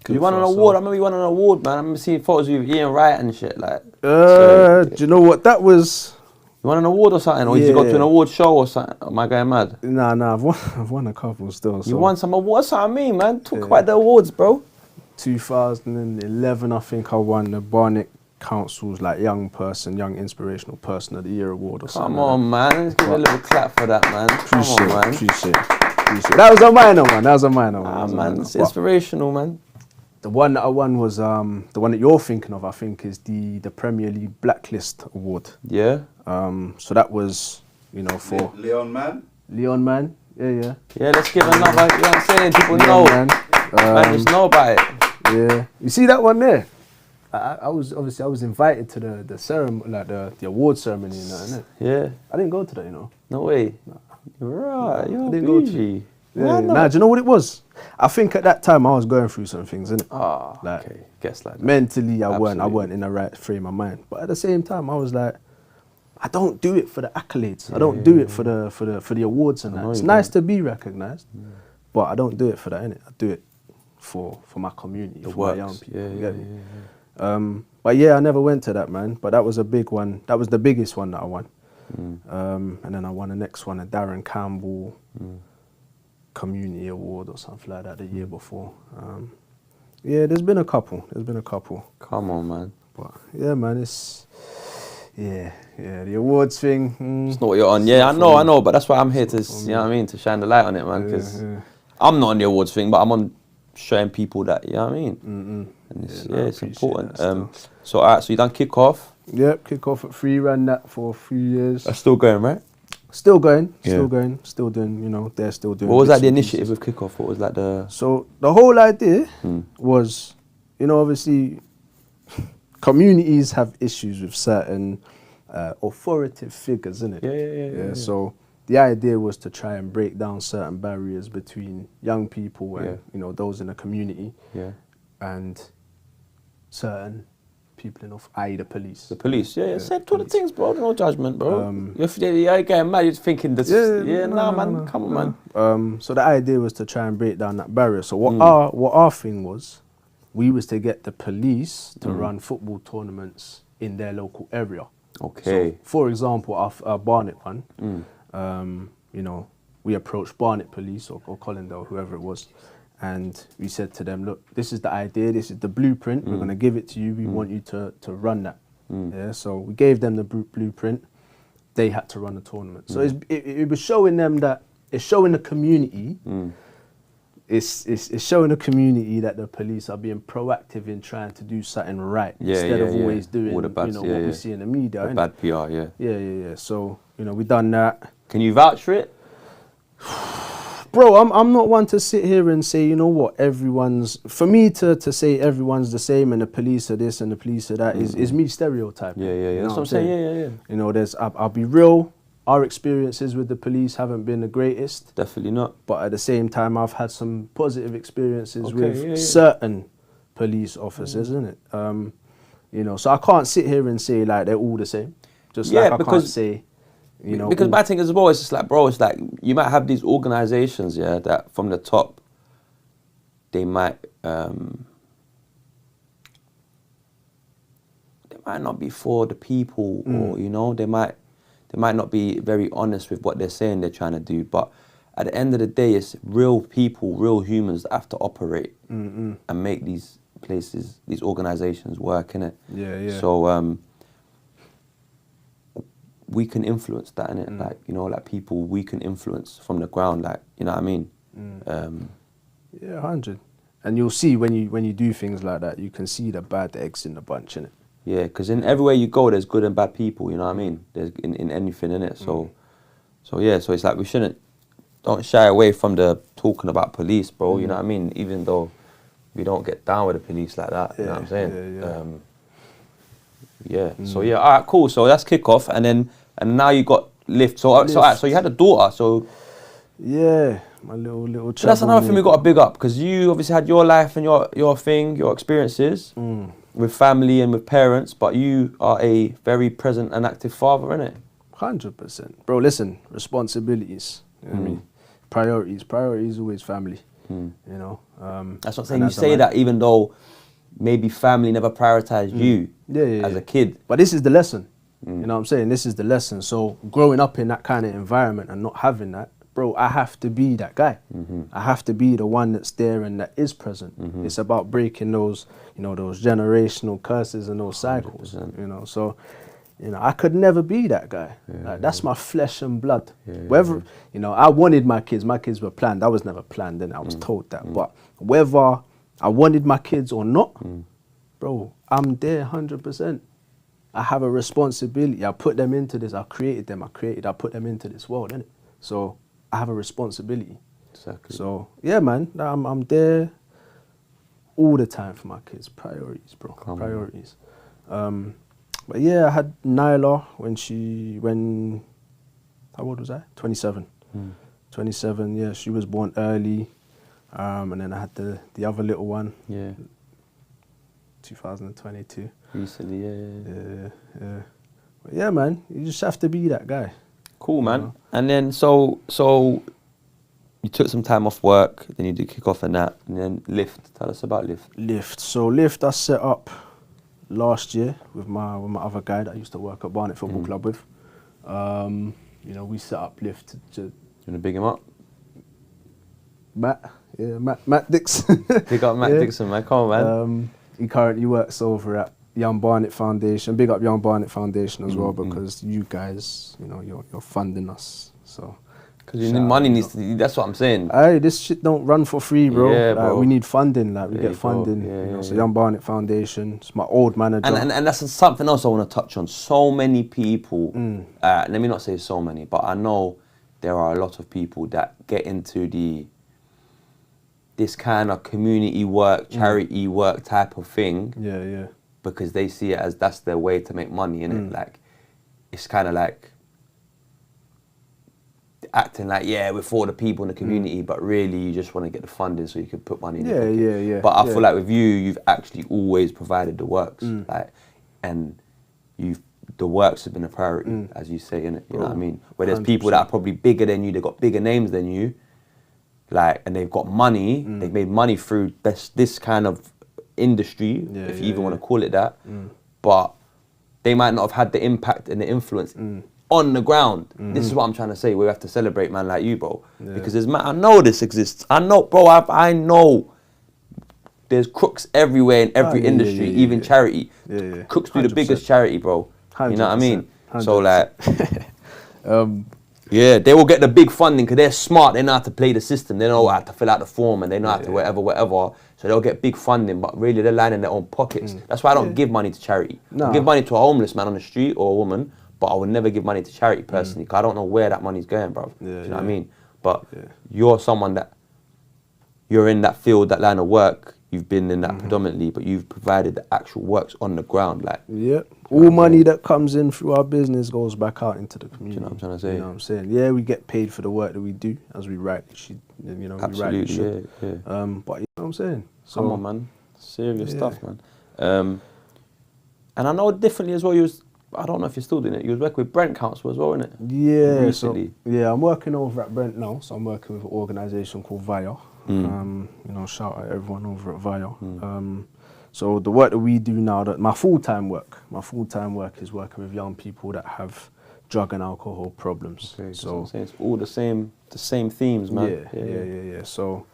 S2: You won an award. I remember you won an award, man. I remember seeing photos of you with Ian Wright and shit. Like,
S1: do you know what that was?
S2: You won an award or something, or did you go to an award show or something? Am I going mad?
S1: Nah, I've won a couple still. So.
S2: You won some awards. That's what I mean, man. Talk about the awards, bro.
S1: 2011, I think I won the Barnet Council's like Young Inspirational Person of the Year award or something.
S2: Come on, man. Let's give a little clap for that, man.
S1: Appreciate it. That was a minor one.
S2: Man, it's inspirational, man.
S1: The one that I won was the one that you're thinking of, I think, is the Premier League Blacklist Award.
S2: Yeah.
S1: So that was, you know, for
S3: Leon Man.
S1: Yeah,
S2: let's give another, you know what I'm saying? People know. Man just know about it.
S1: Yeah. You see that one there? I was invited to the ceremony, like the award ceremony and that, innit?
S2: Yeah.
S1: I didn't go to that, you know.
S2: No way.
S1: No.
S2: Right, you're
S1: bougie.
S2: bougie.
S1: Yeah. Nah, do you know what it was? I think at that time I was going through some things, innit?
S2: Okay. Guess like that.
S1: Mentally, I weren't in the right frame of mind. But at the same time, I was like, I don't do it for the accolades. I don't do it for the awards and that. It's nice to be recognised, but I don't do it for that, innit? I do it for my community, my young people. But yeah, I never went to that, man. But that was a big one. That was the biggest one that I won. And then I won the next one, a Darren Campbell Community Award or something like that the year before. Yeah, there's been a couple.
S2: Come on, man.
S1: But yeah, man, it's the awards thing.
S2: It's not what you're on. Yeah, I know, but that's why I'm here to, you know what I mean, to shine the light on it, man. Because I'm not on the awards thing, but I'm on showing people that, you know what I mean. And it's important. So alright, so you done kick off.
S1: Yep, kick off at 3, ran that for a few years.
S2: That's still going, right?
S1: Still going, still doing, you know, they're still doing.
S2: What was like the initiative with kick off? What was like the...
S1: So the whole idea was, you know, obviously communities have issues with certain authoritative figures, innit? Yeah. So the idea was to try and break down certain barriers between young people and, you know, those in the community and certain people in, i.e. the police.
S2: The police, said all the things, bro. No judgment, bro. You're getting mad. You're thinking this. Man. Come on, man.
S1: So the idea was to try and break down that barrier. So what our thing was, we was to get the police to run football tournaments in their local area.
S2: Okay.
S1: So, for example, our Barnet one, you know, we approached Barnet Police or Collindale, whoever it was, and we said to them, look, this is the idea, this is the blueprint, we're going to give it to you, we want you to run that. Yeah, so we gave them the blueprint, they had to run the tournament. So it was showing them that, it's showing the community, it's showing the community that the police are being proactive in trying to do something right instead of always doing what we see in the media.
S2: The bad PR, yeah.
S1: Yeah. So, we done that.
S2: Can you vouch for it?
S1: Bro, I'm not one to sit here and say, you know what, for me to say everyone's the same and the police are this and the police are that is me stereotyping.
S2: Yeah. That's what I'm saying. Yeah.
S1: I'll be real. Our experiences with the police haven't been the greatest.
S2: Definitely not.
S1: But at the same time, I've had some positive experiences with certain police officers, isn't it? So I can't sit here and say like they're all the same. Just like I can't say,
S2: Because my thing as well, it's just like, bro, it's like you might have these organizations, that from the top, they might not be for the people, or they might not be very honest with what they're saying they're trying to do. But at the end of the day, it's real people, real humans that have to operate and make these places, these organizations work, innit?
S1: Yeah.
S2: So we can influence that, innit? Like people we can influence from the ground, like, you know what I mean?
S1: 100. And you'll see when you do things like that, you can see the bad eggs in the bunch, innit?
S2: Yeah, because in everywhere you go, there's good and bad people. You know what I mean? There's in anything in it. So it's like don't shy away from the talking about police, bro. You know what I mean? Even though we don't get down with the police like that. You know what I'm saying? So all right, cool. So that's kickoff, and now you got Lift. So you had a daughter. So
S1: yeah, my little.
S2: So that's another thing we got to big up, because you obviously had your life and your thing, your experiences. With family and with parents, but you are a very present and active father, innit?
S1: 100%. Bro, listen, responsibilities, you know what I mean? Priorities always family,
S2: That's what I'm saying, you say that even though maybe family never prioritized you as a kid.
S1: But this is the lesson, you know what I'm saying? This is the lesson. So growing up in that kind of environment and not having that, bro, I have to be that guy. I have to be the one that's there and that is present. It's about breaking those, those generational curses and those cycles.
S2: 100%.
S1: So, I could never be that guy. That's my flesh and blood. Whether, I wanted my kids were planned. I was never planned, and I was told that. But whether I wanted my kids or not, bro, I'm there 100%. I have a responsibility. I put them into this. I created them. I put them into this world, innit? So I have a responsibility.
S2: Exactly.
S1: So yeah, man, I'm there all the time for my kids. Priorities, bro. Priorities. But yeah, I had Nyla when how old was I? 27. 27. Yeah, she was born early, and then I had the other little one.
S2: Yeah.
S1: 2022.
S2: Recently,
S1: yeah. But yeah, man, you just have to be that guy.
S2: Cool, man. And then so you took some time off work, then you did kick off and that, and then Lift. Tell us about Lift.
S1: Lift. So Lift I set up last year with my other guy that I used to work at Barnet Football Club with. We set up Lift to
S2: you wanna big him up?
S1: Matt Dixon.
S2: Big up Matt Dixon, man. Come on, man.
S1: He currently works over at Young Barnet Foundation. Big up Young Barnet Foundation as well, because you guys, you're funding us. So
S2: because money needs to. That's what I'm saying.
S1: Hey, this shit don't run for free, bro.
S2: Yeah, bro.
S1: We need funding. We get funding. So Young Barnet Foundation. It's my old manager.
S2: And that's something else I want to touch on. So many people. Let me not say so many, but I know there are a lot of people that get into this kind of community work, charity work type of thing.
S1: Yeah.
S2: Because they see it as that's their way to make money, innit? Like, it's kind of like acting like, we're for the people in the community, but really you just want to get the funding so you can put money in your pocket.
S1: Yeah.
S2: But I feel like with you've actually always provided the works, and the works have been a priority, as you say, innit? You know what I mean? Where there's 100%. People that are probably bigger than you, they've got bigger names than you, and they've got money, they've made money through this kind of industry, if you even want to call it that, but they might not have had the impact and the influence on the ground. This is what I'm trying to say. We have to celebrate man like you, bro, because I know this exists. I know, bro. I know there's crooks everywhere in every industry, even charity. Crooks do the biggest charity, bro. 100%. You know what I mean? 100%. So like, Yeah, they will get the big funding because they're smart. They know how to play the system. They know how to fill out the form and they know how to whatever. So they'll get big funding, but really they're lining their own pockets. That's why I don't give money to charity.
S1: No.
S2: I give money to a homeless man on the street or a woman, but I would never give money to charity personally because I don't know where that money's going, bro. Do you know what I mean? But you're someone that, you're in that field, that line of work. You've been in that predominantly, but you've provided the actual works on the ground. Like,
S1: all money that comes in through our business goes back out into the community.
S2: Do you know what I'm trying to say?
S1: You know what I'm saying? Yeah, we get paid for the work that we do, as we rightly should. You know,
S2: absolutely,
S1: we rightly should.
S2: yeah.
S1: But you know what I'm saying? So,
S2: come on, man. Serious stuff, man. And I know differently as well. I don't know if you're still doing it. You was working with Brent Council as well, innit?
S1: Yeah.
S2: Recently.
S1: So, I'm working over at Brent now. So I'm working with an organisation called VIA. You know, shout out everyone over at VIA. So the work that we do now, that my full-time work is working with young people that have drug and alcohol problems.
S2: Okay,
S1: so
S2: it's all the same themes, man.
S1: Yeah. So,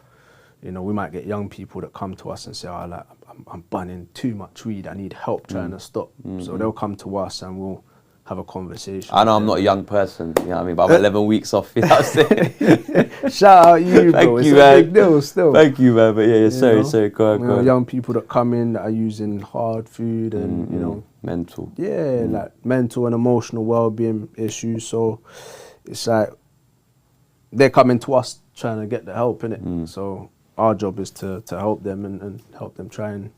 S1: you know, we might get young people that come to us and say, "Oh, like, I'm bunning too much weed. I need help trying to stop." So they'll come to us and we'll have a conversation.
S2: I know I'm not a young person, you know what I mean, but I'm 11 weeks off, you know what I'm saying?
S1: Shout out you, bro.
S2: Thank you,
S1: it's
S2: man.
S1: a big deal still.
S2: Thank you, man. But sorry, go on.
S1: Young people that come in that are using hard food and, you know.
S2: Mental.
S1: Yeah, like mental and emotional well-being issues. So it's like they're coming to us trying to get the help, innit? So our job is to help them and help them try and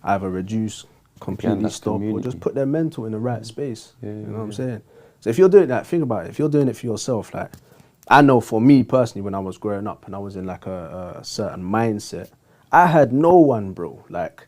S1: either reduce, completely stop, or just put their mental in the right space. You know what I'm saying? So if you're doing that, think about it. If you're doing it for yourself, like, I know for me personally, when I was growing up and I was in like a certain mindset, I had no one, bro. Like,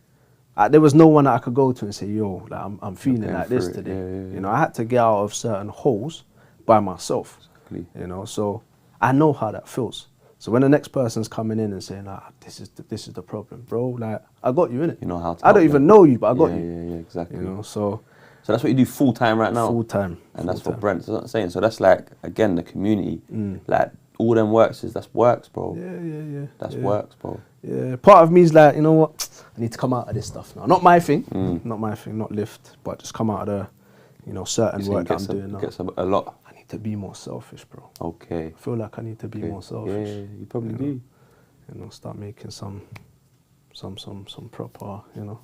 S1: there was no one that I could go to and say, "Yo, like, I'm feeling like this today." You know, I had to get out of certain holes by myself. Exactly. You know, so I know how that feels. So when the next person's coming in and saying, this is the problem, bro, like, I got you, innit?
S2: You know how to
S1: I don't even know you, but I got you.
S2: Yeah, exactly.
S1: You know, so
S2: that's what you do full time right now?
S1: Full time.
S2: And that's what Brent's saying. So that's like, again, the community. Like, all them that's works, bro.
S1: Yeah.
S2: That's works, bro.
S1: Yeah, part of me is like, you know what? I need to come out of this stuff now. Not my thing, not LIFT, but just come out of the, you know, certain work that I'm doing now.
S2: Gets a lot.
S1: I need to be more selfish, bro.
S2: Okay.
S1: I feel like I need to be more selfish.
S2: Yeah, you probably do.
S1: You know, start making some proper, you know,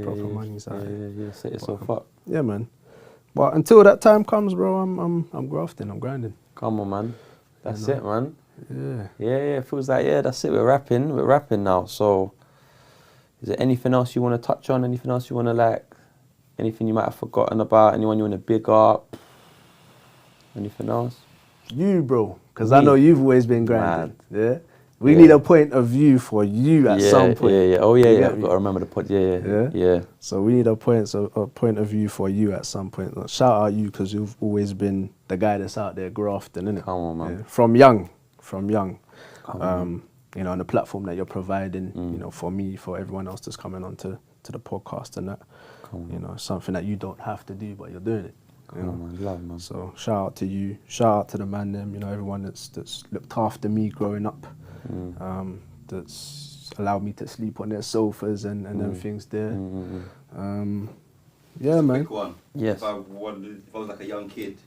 S1: proper monies out here.
S2: Yeah, set yourself up.
S1: Yeah, man. But until that time comes, bro, I'm grafting, I'm grinding.
S2: Come on, man. That's it, man.
S1: Yeah.
S2: It feels like, that's it. We're rapping now. So, is there anything else you want to touch on? Anything else you want to, like, anything you might have forgotten about? Anyone you want to big up? Anything else?
S1: You, bro, because I know you've always been grinding. Yeah. We need a point of view for you at some point.
S2: Oh, yeah. I've got to remember the point. Yeah.
S1: So we need a point of view for you at some point. Shout out you, because you've always been the guy that's out there grafting, innit?
S2: Come on, man.
S1: Yeah. From young. You know, on the platform that you're providing, you know, for me, for everyone else that's coming onto the podcast and that. You know, something that you don't have to do, but you're doing it.
S2: Man, love, man.
S1: So shout out to you, shout out to the man them, you know, everyone that's looked after me growing up, that's allowed me to sleep on their sofas and them things there. Yeah, man.
S3: Quick one.
S2: Yes.
S3: If I was like a young kid,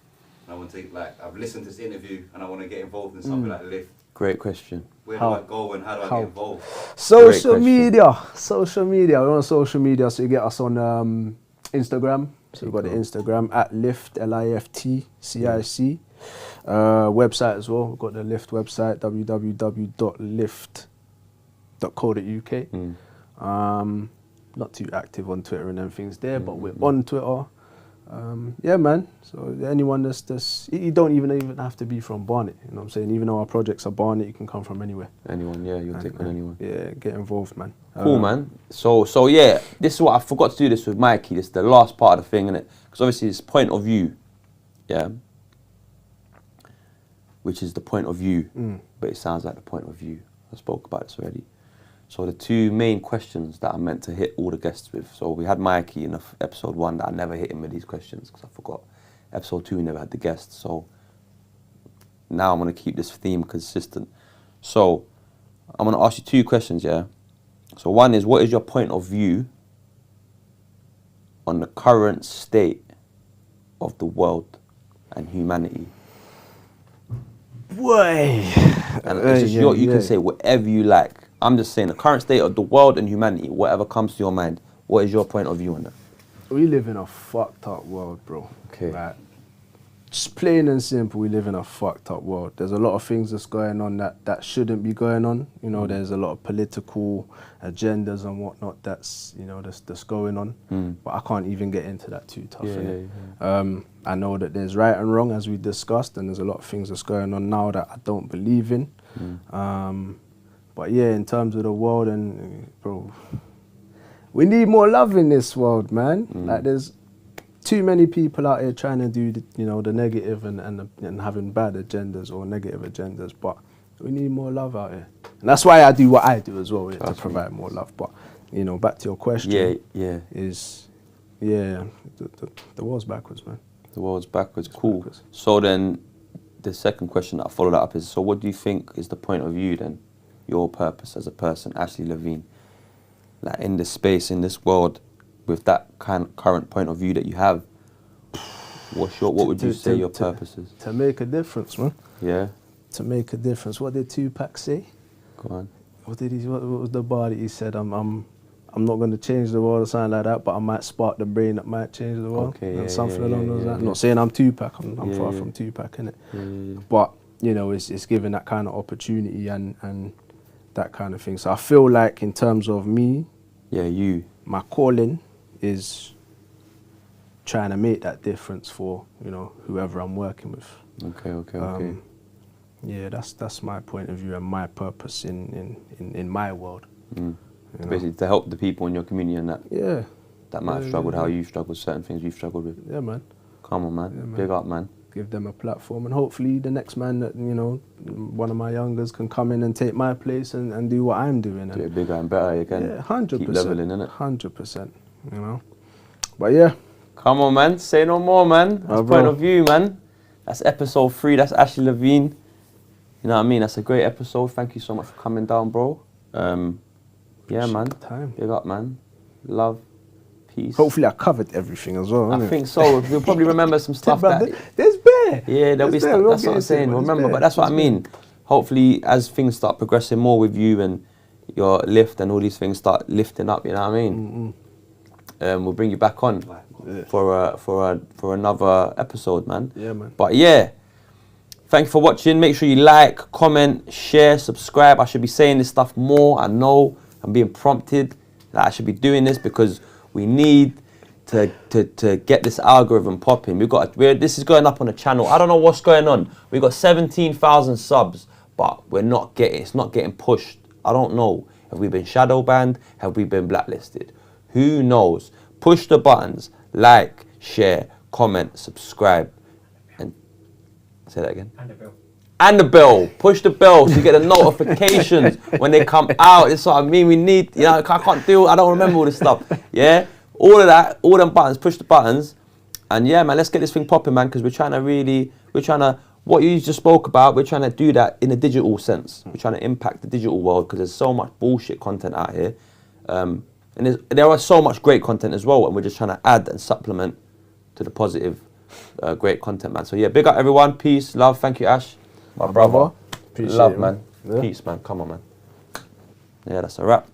S3: and I want to, like, I've listened to this interview and I want to get involved in something like LIFT.
S2: Great question.
S3: Where do I go and how do I get involved?
S1: Social media. We're on social media, so you get us on Instagram. So we've got the Instagram at LIFT, LIFT CIC. Website as well. We've got the LIFT website, www.lift.co.uk. Not too active on Twitter and everything's there, but we're on Twitter. Yeah, man. So anyone that's you don't even have to be from Barnet. You know what I'm saying? Even though our projects are Barnet, you can come from anywhere.
S2: Anyone, you'll take on anyone.
S1: Yeah, get involved, man.
S2: Cool, man. So yeah, this is what I forgot to do this with Mikey. This is the last part of the thing, innit? Because obviously it's point of view, which is the point of view, but it sounds like the point of view. I spoke about this already. So the two main questions that I meant to hit all the guests with. So we had Mikey in episode 1 that I never hit him with these questions because I forgot. Episode 2 we never had the guests. So now I'm going to keep this theme consistent. So I'm going to ask you 2 questions, yeah? So one is, what is your point of view on the current state of the world and humanity?
S1: Boy.
S2: And it's just you can say whatever you like. I'm just saying the current state of the world and humanity, whatever comes to your mind. What is your point of view on that?
S1: We live in a fucked up world, bro.
S2: Okay.
S1: Like, just plain and simple, we live in a fucked up world. There's a lot of things that's going on that shouldn't be going on. You know, there's a lot of political agendas and whatnot that's going on. But I can't even get into that too tough. I know that there's right and wrong, as we discussed, and there's a lot of things that's going on now that I don't believe in. But yeah, in terms of the world, and bro, we need more love in this world, man. Like, there's too many people out here trying to do the negative and having bad agendas or negative agendas, but we need more love out here. And that's why I do what I do as well, to provide more love. But, back to your question. The world's backwards, man.
S2: The world's backwards, cool. So then, the second question that I follow that up is, so what do you think is the point of view then? Your purpose as a person, Ashley Levien, like in this space, in this world, with that current point of view that you have, what would you say your purpose is?
S1: To make a difference, man.
S2: Yeah.
S1: To make a difference. What did Tupac say?
S2: Go on.
S1: What was the bar that he said? I'm not going to change the world or something like that, but I might spark the brain that might change the world.
S2: Okay,
S1: and something along those lines. I'm not saying I'm Tupac. I'm far from Tupac, innit? But it's given that kind of opportunity and that kind of thing. So I feel like in terms of me, my calling is trying to make that difference for whoever I'm working with.
S2: Okay.
S1: Yeah, that's my point of view and my purpose in my world.
S2: Basically, to help the people in your community and that.
S1: Yeah.
S2: That might have struggled how you've struggled, certain things you've struggled with.
S1: Yeah, man.
S2: Come on, man. Big up, man.
S1: Give them a platform, and hopefully the next man that one of my youngers can come in and take my place and do what I'm doing.
S2: Do it bigger and better again.
S1: Yeah, 100%.
S2: Keep leveling, innit?
S1: 100%. But yeah.
S2: Come on, man. Say no more, man. That's point of view, man. That's episode 3. That's Ashley Levien. You know what I mean? That's a great episode. Thank you so much for coming down, bro. Yeah, man. Big up, man. Love. Peace.
S1: Hopefully I covered everything as well.
S2: I think so. We'll probably remember some stuff that...
S1: There's bear.
S2: Yeah, there'll be stuff. That's what I'm saying. Remember, but that's what I mean. Hopefully, as things start progressing more with you and your lift and all these things start lifting up, you know what I mean? We'll bring you back on for another episode, man.
S1: Yeah, man.
S2: But yeah, thank you for watching. Make sure you like, comment, share, subscribe. I should be saying this stuff more. I know I'm being prompted that I should be doing this because we need to get this algorithm popping. This is going up on the channel. I don't know what's going on. We've got 17,000 subs, but it's not getting pushed. I don't know. Have we been shadow banned? Have we been blacklisted? Who knows? Push the buttons, like, share, comment, subscribe, and say that again. And the bell. Push the bell so you get the notifications when they come out. That's what I mean. We need, I don't remember all this stuff. Yeah? All of that, all them buttons, push the buttons. And yeah, man, let's get this thing popping, man, because what you just spoke about, we're trying to do that in a digital sense. We're trying to impact the digital world because there's so much bullshit content out here. And there are so much great content as well, and we're just trying to add and supplement to the positive, great content, man. So yeah, big up everyone. Peace, love. Thank you, Ash. My brother.
S1: Appreciate
S2: love,
S1: it,
S2: man.
S1: Yeah.
S2: Peace, man. Come on, man. Yeah, that's a wrap.